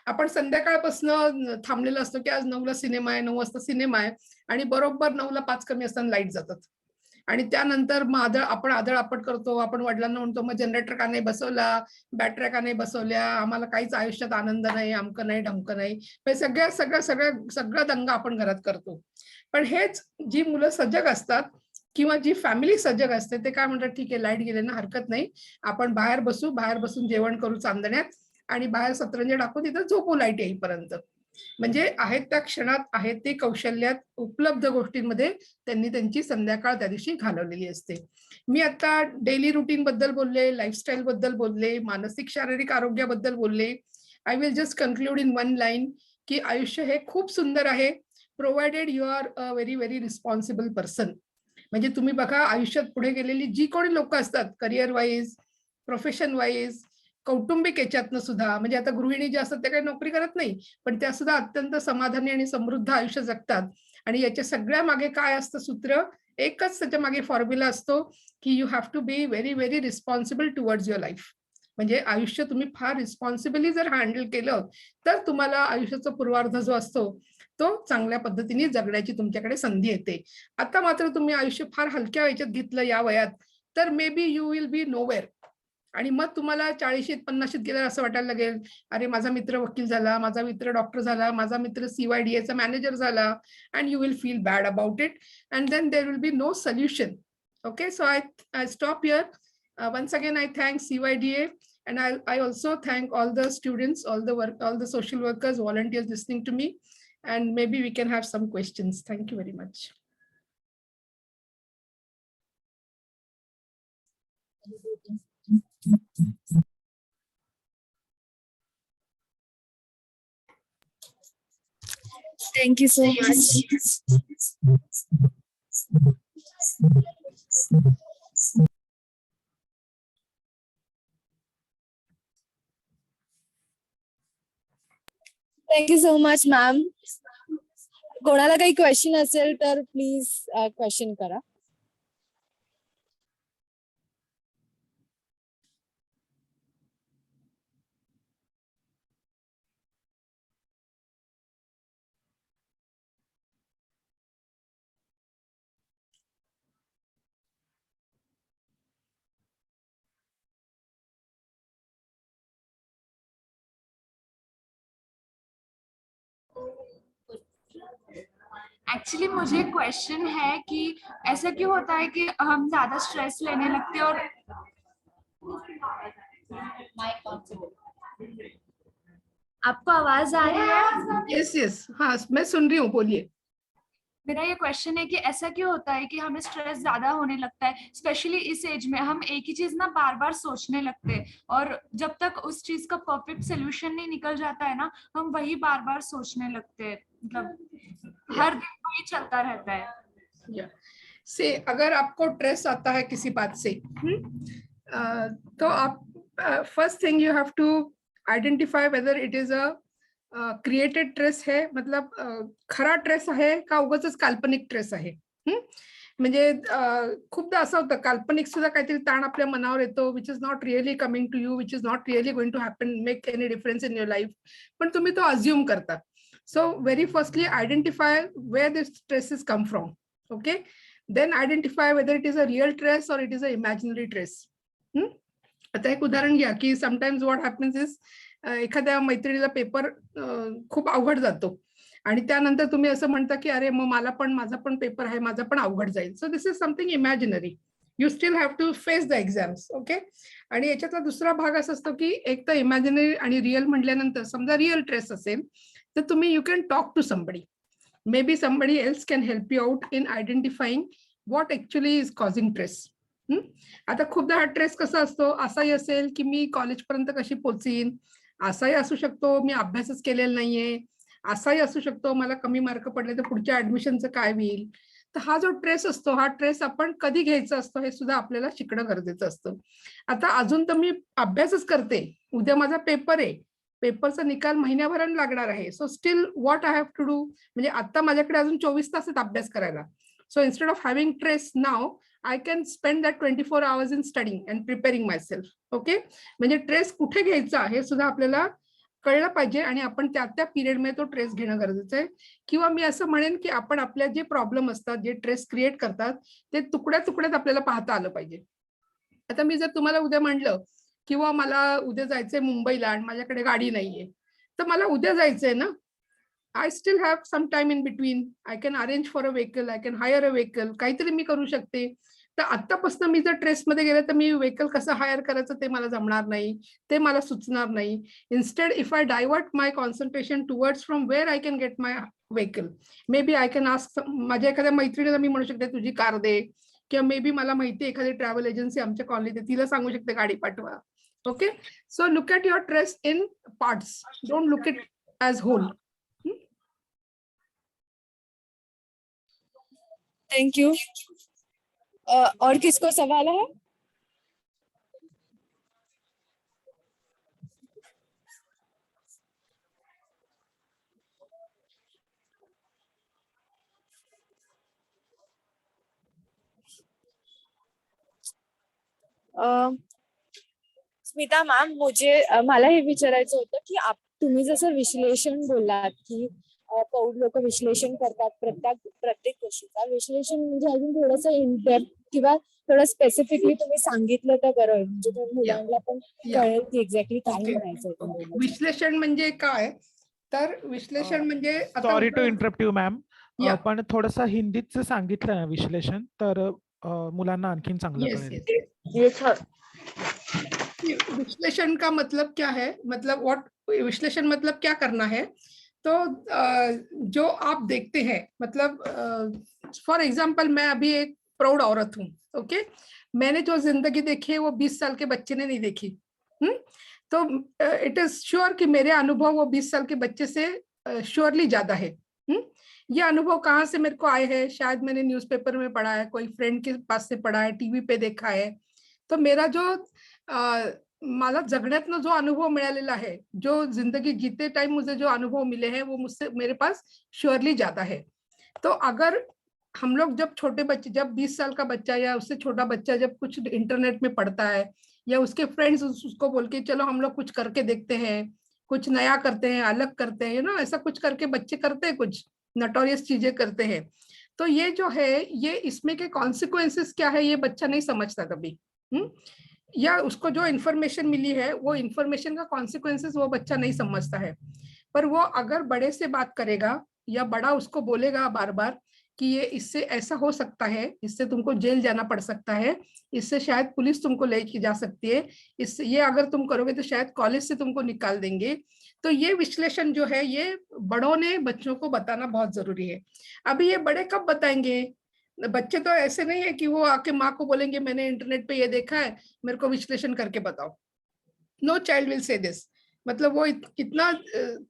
S1: आपण संध्याकाळपासून थांबलेलं असतो की आज 9ला सिनेमा आहे, 9 वाजता सिनेमा आहे, आणि बरोबर 9ला 5 कमी असताना लाईट जातात. आणि त्यानंतर मग आपण आदळआपट करतो, आपण वडिलांना म्हणतो मग जनरेटर का नाही बसवला, बॅटऱ्या का नाही बसवल्या, आम्हाला काहीच आयुष्यात आनंद नाही, अमकं नाही ढमकं नाही, सगळा दंगा आपण घरात करतो. पण हेच जी मुलं सजग असतात किंवा जी फॅमिली सजग असते ते काय म्हणतात, ठीक आहे लाईट गेले ना हरकत नाही, आपण बाहेर बसू, बाहेर बसून जेवण करू चांदण्यात, आणि बाहेर सतरंजी टाकून तिथं झोपू लाईट येईपर्यंत. म्हणजे आहेत त्या क्षणात आहेत ते कौशल्यात उपलब्ध गोष्टींमध्ये त्यांनी त्यांची संध्याकाळ त्या दिवशी घालवलेली असते. मी आता डेली रुटीन बद्दल बोलले, लाईफस्टाईल बद्दल बोलले, मानसिक शारीरिक आरोग्याबद्दल बोलले. I will just conclude in one line की आयुष्य हे खूप सुंदर आहे, provided you are a very very responsible person. म्हणजे तुम्ही बघा आयुष्यात पुढे गेलेली जी कोणी लोक असतात, करिअर वाईज, प्रोफेशन वाईज, कौटुंबिक याच्यातनं सुद्धा, म्हणजे आता गृहिणी जे असतात ते काही नोकरी करत नाही, पण त्या सुद्धा अत्यंत समाधानी आणि समृद्ध आयुष्य जगतात. आणि याच्या सगळ्या मागे काय असतं सूत्र, एकच त्याच्या मागे फॉर्म्युला असतो की you have to be very very responsible towards your life. म्हणजे आयुष्य तुम्ही फार रिस्पॉन्सिबली जर हँडल केलं तर तुम्हाला आयुष्याचा पूर्वार्ध जो असतो तो चांगल्या पद्धतीने जगण्याची तुमच्याकडे संधी येते. आता मात्र तुम्ही आयुष्य फार हलक्या ह्याच्यात घेतलं या वयात, तर may be you will be nowhere. आणि मग तुम्हाला 40शीत 50शीत गेल्यावर असं वाटायला लागेल, अरे माझा मित्र वकील झाला, माझा मित्र डॉक्टर झाला, माझा मित्र CYDAचा मॅनेजर झाला, and you will feel bad about it, and then there will be no solution. Okay, so I stop here. Once again, I thank CYDA, and I also thank all the students, all the social workers, volunteers listening to me, and maybe we can have some questions. Thank you very much.
S2: Thank you so much. Thank you so much, ma'am. कोणाला काही question असेल तर please question करा.
S3: Actually मुझे question है कि ऐसा क्यों होता है कि हम ज्यादा स्ट्रेस लेने लगते हैं और आपको आवाज आ रही है?
S1: यस हाँ मैं सुन रही हूँ, बोलिए.
S3: मेरा ये क्वेश्चन है कि ऐसा क्यों होता है कि हमें स्ट्रेस ज्यादा होने लगता है, स्पेशली इस एज में हम एक ही चीज ना बार बार सोचने लगते हैं, और जब तक उस चीज का परफेक्ट सोल्यूशन नहीं निकल जाता है ना, हम वही बार बार सोचने लगते हैं, मतलब हर दिन वही चलता रहता है.
S1: से अगर आपको स्ट्रेस आता है किसी बात से, तो आप first thing you have to identify whether it is a created trace है, मतलब खरा ट्रेस आहे का उगाचच काल्पनिक ट्रेस आहे. म्हणजे खूपदा असं होतं काल्पनिक सुद्धा काहीतरी ताण आपल्या मनावर येतो, which is not really coming to you, which is not really going to happen, make any difference in your life, पण तुम्ही तो अज्युम करता. So very firstly, identify where the stresses come from. Okay. Then identify whether it is a real stress or it is an imaginary stress. आता एक उदाहरण घ्या की sometimes what happens is एखाद्या मैत्रिणीला पेपर खूप अवघड जातो आणि त्यानंतर तुम्ही असं म्हणता की अरे मग मला पण माझा पण पेपर आहे, माझा पण अवघड जाईल. So this is something imaginary. You still have to face the exams. Okay. आणि याच्यातला दुसरा भाग असा असतो की एक तर इमॅजिनरी आणि रिअल म्हटल्यानंतर समजा रिअल स्ट्रेस असेल तर तुम्ही you can talk to somebody. maybe somebody else can help you out in identifying what actually is causing stress. आता खूपदा हा स्ट्रेस कसा असतो, असाही असेल की मी कॉलेजपर्यंत कशी पोहोचीन, असाही असू शकतो मी अभ्यासच केलेला नाहीये, असाही असू शकतो मला कमी मार्क पडले तर पुढच्या ऍडमिशनचं काय होईल. तर हा जो स्ट्रेस असतो, हा स्ट्रेस आपण कधी घ्यायचा असतो हे सुद्धा आपल्याला शिकणं गरजेचं असतं. आता अजून तर मी अभ्यासच करते, उद्या माझा पेपर आहे, पेपरचा निकाल महिन्याभराने लागणार आहे. So still what I have to do, म्हणजे आता माझ्याकडे अजून 24 तास आहेत अभ्यास करायला. So instead of having stress now I can spend that 24 hours in studying and preparing myself. Okay. म्हणजे स्ट्रेस कुठे घ्यायचा हे सुद्धा आपल्याला कळलं पाहिजे आणि आपण त्या त्या पिरियडमध्ये तो स्ट्रेस घेणं गरजेचं आहे. किंवा मी असं म्हणेन की आपण आपल्या जे प्रॉब्लेम असतात, जे स्ट्रेस क्रिएट करतात, ते तुकड्या तुकड्यात आपल्याला पाहता आलं पाहिजे. आता मी जर तुम्हाला उद्या म्हणलं किंवा मला उद्या जायचंय मुंबईला आणि माझ्याकडे गाडी नाहीये, तर मला उद्या जायचंय ना, I still have some time in between. I can arrange for a vehicle, I can hire a vehicle, काहीतरी मी करू शकते. तर आत्तापासून मी जर ट्रेसमध्ये गेले तर मी व्हेकल कसं हायर करायचं ते मला जमणार नाही, ते मला सुचणार नाही. Instead if I divert my concentration towards from where I can get my vehicle, may be I can ask माझ्या एखाद्या मैत्रिणीला मी म्हणू शकते तुझी कार दे, किंवा मे बी मला माहिती आहे एखादी ट्रॅव्हल एजन्सी आमच्या कॉलनीत आहे, तिला सांगू शकते गाडी पाठवा. Okay. So look at your stress in parts, don't look it as whole.
S2: Thank you. और किसको सवाल है? स्मिता मॅम, मला हे विचारायचं होतं की तुम्ही जसं विश्लेषण बोललात की प्रौढ लोक विश्लेषण करतात प्रत्येक गोष्टीचा विश्लेषण, म्हणजे अजून थोडंसं इन डेप्थ किंवा थोडं स्पेसिफिकली तुम्ही सांगितलं तर बरं होईल, म्हणजे मुलांना पण कळेल की एक्झॅक्टली काय म्हणायचं.
S1: विश्लेषण म्हणजे काय, तर विश्लेषण म्हणजे
S4: sorry to interrupt you ma'am, पण थोडंसं हिंदीत सांगितलं ना विश्लेषण तर मुलांना आणखीन चांगलं कळेल.
S1: विश्लेषण का मतलब क्या है, मतलब व्हाट विश्लेषण मतलब क्या करना है. तो जो आप देखते हैं, मतलब फॉर एग्जाम्पल मैं अभी एक प्राउड औरत हूँ. ओके. मैंने जो जिंदगी देखी है वो 20 साल के बच्चे ने नहीं देखी. तो इट इज श्योर कि मेरे अनुभव वो 20 साल के बच्चे से श्योरली ज्यादा है. ये अनुभव कहाँ से मेरे को आए हैं, शायद मैंने न्यूज़पेपर में पढ़ा है, कोई फ्रेंड के पास से पढ़ा है, टीवी पे देखा है. तो मेरा जो मला जगण्यातनं जो अनुभव मिळालेला है, जो जिंदगी जीते टाइम मुझे जो अनुभव मिले हैं वो मुझसे मेरे पास श्योरली ज्यादा है. तो अगर हम लोग जब छोटे बच्चे, जब 20 साल का बच्चा या उससे छोटा बच्चा जब कुछ इंटरनेट में पढ़ता है या उसके फ्रेंड्स उसको बोल के चलो हम लोग कुछ करके देखते हैं, कुछ नया करते हैं, अलग करते हैं, ना ऐसा कुछ करके बच्चे करते हैं, कुछ नटोरियस चीजें करते हैं. तो ये जो है, ये इसमें के कॉन्सिक्वेंसेस क्या है ये बच्चा नहीं समझता कभी. या उसको जो इन्फॉर्मेशन मिली है वो इन्फॉर्मेशन का कॉन्सिक्वेंसेस वो बच्चा नहीं समझता है. पर वो अगर बड़े से बात करेगा या बड़ा उसको बोलेगा बार बार कि ये इससे ऐसा हो सकता है, इससे तुमको जेल जाना पड़ सकता है, इससे शायद पुलिस तुमको लेके जा सकती है, इससे ये अगर तुम करोगे तो शायद कॉलेज से तुमको निकाल देंगे. तो ये विश्लेषण जो है ये बड़ों ने बच्चों को बताना बहुत जरूरी है. अभी ये बड़े कब बताएंगे, बच्चे तो ऐसे नहीं है कि वो आके माँ को बोलेंगे मैंने इंटरनेट पे ये देखा है, मेरे को विश्लेषण करके बताओ. नो चाइल्ड विल से दिस. मतलब वो इतना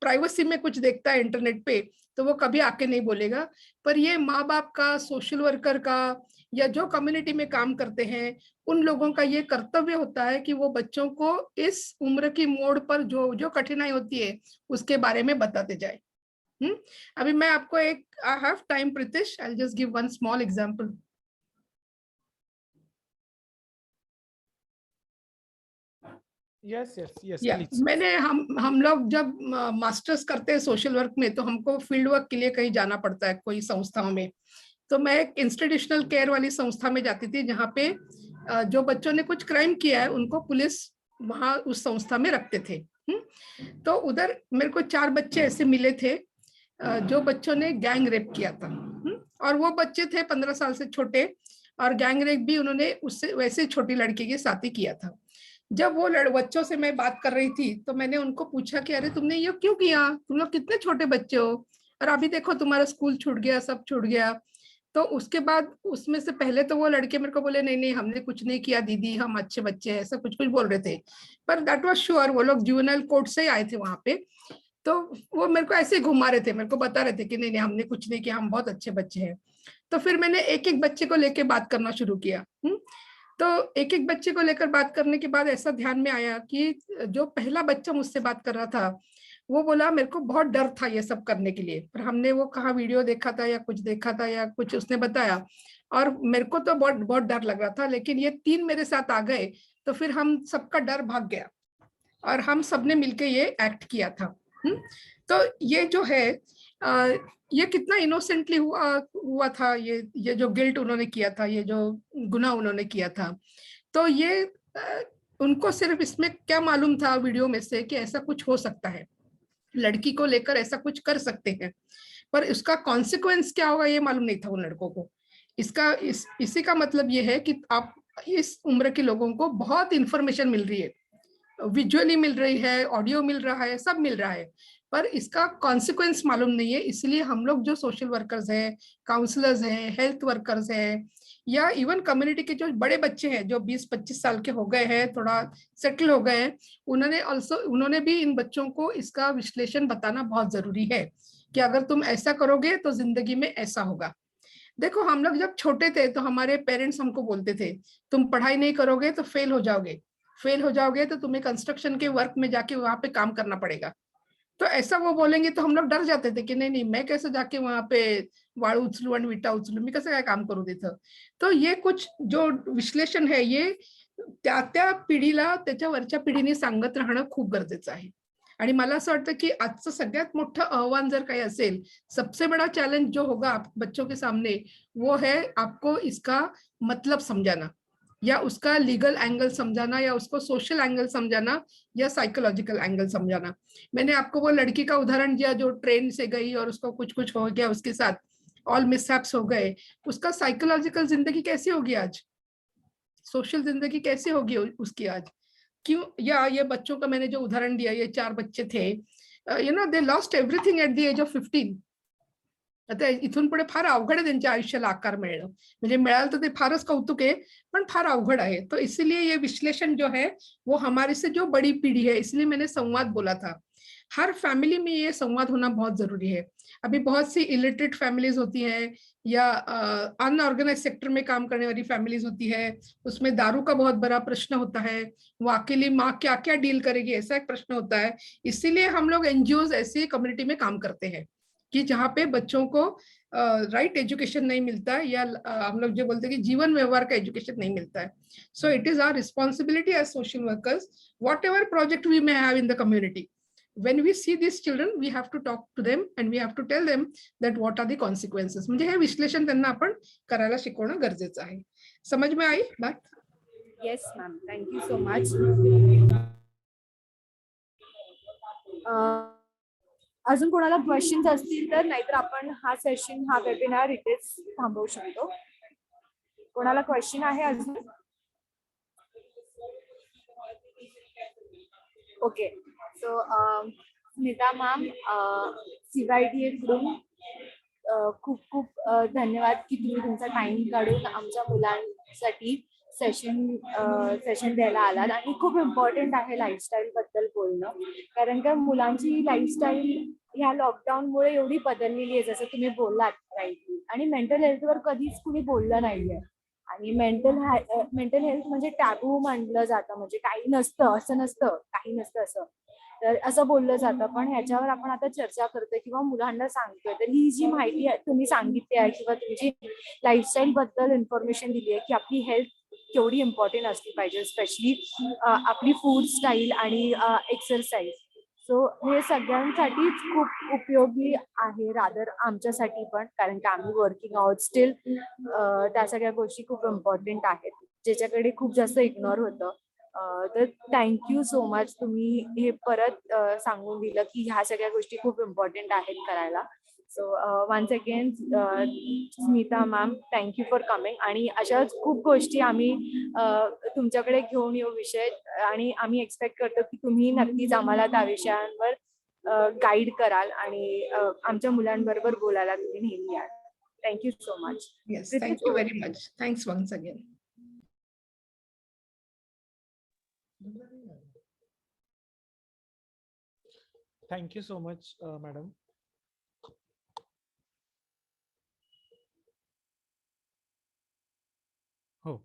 S1: प्राइवेसी में कुछ देखता है इंटरनेट पे तो वो कभी आके नहीं बोलेगा. पर ये माँ बाप का, सोशल वर्कर का, या जो कम्युनिटी में काम करते हैं उन लोगों का ये कर्तव्य होता है कि वो बच्चों को इस उम्र की मोड़ पर जो जो कठिनाई होती है उसके बारे में बताते जाए. अभी मैं आपको एक, I have time Pritish, I will just give one small example.
S4: Yes yes yes
S1: या
S4: प्लीज।
S1: मैंने हम लोग जब मास्टर्स करते हैं सोशल वर्क में तो हमको फील्ड वर्क के लिए कहीं जाना पड़ता है कोई संस्थाओं में। तो मैं एक इंस्टीट्यूशनल केयर वाली संस्था में जाती थी जहाँ पे जो बच्चों ने कुछ क्राइम किया है उनको पुलिस वहाँ उस संस्था में रखते थे। तो उधर मेरे को 4 बच्चे ऐसे मिले थे जो बच्चों ने गैंग रेप किया था। और वो बच्चे थे 15 साल से छोटे, और गैंग रेप भी उन्होंने उससे वैसे छोटी लड़की के साथ ही किया था। जब वो बच्चों से मैं बात कर रही थी तो मैंने उनको पूछा कि अरे तुमने ये क्यों किया, तुम लोग कितने छोटे बच्चे हो, और अभी देखो तुम्हारा स्कूल छूट गया, सब छूट गया। तो उसके बाद उसमें से पहले तो वो लड़के मेरे को बोले नहीं नहीं हमने कुछ नहीं किया दीदी, हम अच्छे बच्चे हैं, ऐसा कुछ कुछ बोल रहे थे। पर दैट वाज श्योर वो लोग जुवेनाइल कोर्ट से ही आए थे वहां पे। तो वो मेरे को ऐसे ही घुमा रहे थे, मेरे को बता रहे थे कि नहीं नहीं हमने कुछ नहीं किया, हम बहुत अच्छे बच्चे हैं। तो फिर मैंने एक एक बच्चे को लेके बात करना शुरू किया। तो एक एक बच्चे को लेकर बात करने के बाद ऐसा ध्यान में आया कि जो पहला बच्चा मुझसे बात कर रहा था वो बोला मेरे को बहुत डर था ये सब करने के लिए, पर हमने वो कहाँ वीडियो देखा था या कुछ देखा था या कुछ उसने बताया, और मेरे को तो बहुत बहुत डर लग रहा था, लेकिन ये 3 मेरे साथ आ गए तो फिर हम सबका डर भाग गया और हम सबने मिलके ये एक्ट किया था। तो ये जो है ये कितना इनोसेंटली हुआ था, ये जो गिल्ट उन्होंने किया था, ये जो गुनाह उन्होंने किया था। तो ये उनको सिर्फ इसमें क्या मालूम था वीडियो में से कि ऐसा कुछ हो सकता है, लड़की को लेकर ऐसा कुछ कर सकते हैं, पर इसका कॉन्सिक्वेंस क्या होगा ये मालूम नहीं था उन लड़कों को। इसी का मतलब ये है कि आप इस उम्र के लोगों को बहुत इंफॉर्मेशन मिल रही है, विजुअली मिल रही है, ऑडियो मिल रहा है, सब मिल रहा है, पर इसका कॉन्सिक्वेंस मालूम नहीं है। इसलिए हम लोग जो सोशल वर्कर्स हैं, काउंसलर्स हैं, हेल्थ वर्कर्स हैं, या इवन कम्युनिटी के जो बड़े बच्चे हैं जो 20-25 साल के हो गए हैं, थोड़ा सेटल हो गए हैं, उन्होंने भी इन बच्चों को इसका विश्लेषण बताना बहुत जरूरी है कि अगर तुम ऐसा करोगे तो जिंदगी में ऐसा होगा। देखो हम लोग जब छोटे थे तो हमारे पेरेंट्स हमको बोलते थे तुम पढ़ाई नहीं करोगे तो फेल हो जाओगे, फेल हो जाओगे तो तुम्हें कंस्ट्रक्शन के वर्क में जाके वहां पे काम करना पड़ेगा। तो ऐसा वो बोलेंगे तो हम लोग डर जाते थे कि नहीं नहीं मैं कैसे जाके वहां पे वाळू उचलू आणि विटा उचलू, मी कसं काय काम करू तिथं। तो ये कुछ जो विश्लेषण है ये त्या पिढीला त्याच्या वरच्या पिढीने सांगत राहणं खूप गरजेचं आहे। आणि मला असं वाटतं की आजचं सगळ्यात मोठं आव्हान जर काही असेल, सबसे बड़ा चैलेंज जो होगा बच्चों के सामने वो है आपको इसका मतलब समझाना, या उसका लीगल एंगल समझाना, या उसको सोशल एंगल समझाना, या साइकोलॉजिकल एंगल समझाना। मैंने आपको वो लड़की का उदाहरण दिया जो ट्रेन से गई और उसको कुछ कुछ हो गया, उसके साथ ऑल मिसहैप्स हो गए, उसका साइकोलॉजिकल जिंदगी कैसी होगी आज, सोशल जिंदगी कैसी होगी उसकी आज, क्यों। या ये बच्चों का मैंने जो उदाहरण दिया, ये 4 बच्चे थे, they lost everything at the age of 15। आता इथून पुढे फार अवघड आहे त्यांच्या आयुष्याला आकार मिळणं, म्हणजे मिळालं तर ते फारच कौतुक आहे, पण फार अवघड आहे। तो इसलिए ये विश्लेषण जो है वो हमारे से जो बड़ी पीढ़ी है, इसलिए मैंने संवाद बोला था, हर फैमिली में ये संवाद होना बहुत जरूरी है। अभी बहुत सी इलिटरेट फैमिलीज होती हैं या अनऑर्गेनाइज सेक्टर में काम करने वाली फैमिलीज होती है, उसमें दारू का बहुत बड़ा प्रश्न होता है, वो अकेली माँ क्या क्या डील करेगी ऐसा एक प्रश्न होता है। इसीलिए हम लोग एनजीओ ऐसी कम्युनिटी में काम करते हैं कि जहाँ पे बच्चों को राइट एजुकेशन नहीं मिलता है, या हम लोग जो बोलते हैं कि जीवन व्यवहार का एजुकेशन नहीं मिलता है। So it is our responsibility as social workers, whatever project we may have in the community, when we see these children we have to talk to them and we have to tell them that what are the consequences. म्हणजे हे विश्लेषण त्यांना आपण करायला शिकवणं गरजेचं आहे। समझ में आई बात?
S2: Yes ma'am, thank you so much. अजून कोणाला क्वेश्चन्स असतील तर, नाहीतर आपण हा सेशन, हा वेबिनार इथेच थांबवू शकतो। कोणाला क्वेश्चन आहे अजून? Okay, so Smita ma'am, CYDA कडून खूप खूप धन्यवाद की तुम्ही तुमचा टाइम काढून आमच्या मुलांसाठी सेशन द्यायला आलात। आणि खूप इम्पॉर्टंट आहे लाईफस्टाईल बद्दल बोलणं, कारण का मुलांची लाईफस्टाईल ह्या लॉकडाऊनमुळे एवढी बदललेली आहे, जसं तुम्ही बोललात राईटली, आणि मेंटल हेल्थवर कधीच कुणी बोललं नाहीये। आणि मेंटल हेल्थ म्हणजे टॅबू मानलं जातं, म्हणजे काही नसतं, असं नसतं, काही नसतं असं, तर असं बोललं जातं। पण ह्याच्यावर आपण आता चर्चा करतोय किंवा मुलांना सांगतोय, तर ही जी माहिती तुम्ही सांगितली आहे किंवा तुम्ही जी लाईफस्टाईल बद्दल इन्फॉर्मेशन दिली आहे की आपली हेल्थ केवढी इम्पॉर्टंट असली पाहिजे, स्पेशली आपली फूड स्टाईल आणि एक्सरसाइज. सो हे सगळ्यांसाठीच खूप उपयोगी आहे, रादर आमच्यासाठी पण, कारण की आम्ही वर्किंग आहोत स्टील. त्या सगळ्या गोष्टी खूप इम्पॉर्टंट आहेत, ज्याच्याकडे खूप जास्त इग्नोर होतं. तर थँक्यू सो मच, तुम्ही हे परत सांगून दिलं की ह्या सगळ्या गोष्टी खूप इम्पॉर्टंट आहेत करायला. So once again Smita ma'am, thank you for coming. आणि अशाच खूप गोष्टी आम्ही तुमच्याकडे घेऊन येऊ विषय, आणि आम्ही एक्सपेक्ट करतो की तुम्ही नक्कीच आम्हाला त्या विषयांवर गाईड कराल आणि आमच्या मुलांबरोबर बोलायला तुम्ही नेहमी याल. Thank you so much.
S1: Yes, thank you very much. Thanks once again.
S4: Thank you so much madam. हो.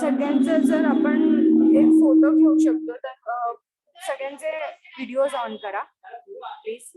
S2: सगळ्यांचं जर आपण एक फोटो घेऊ शकतो तर सगळ्यांचे व्हिडिओज ऑन करा प्लीज.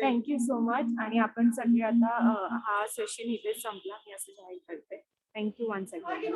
S2: Thank you so much. आणि आपण सगळे आता हा सेशन इथेच संपला मी असं जाहीर करते. Thank you once again.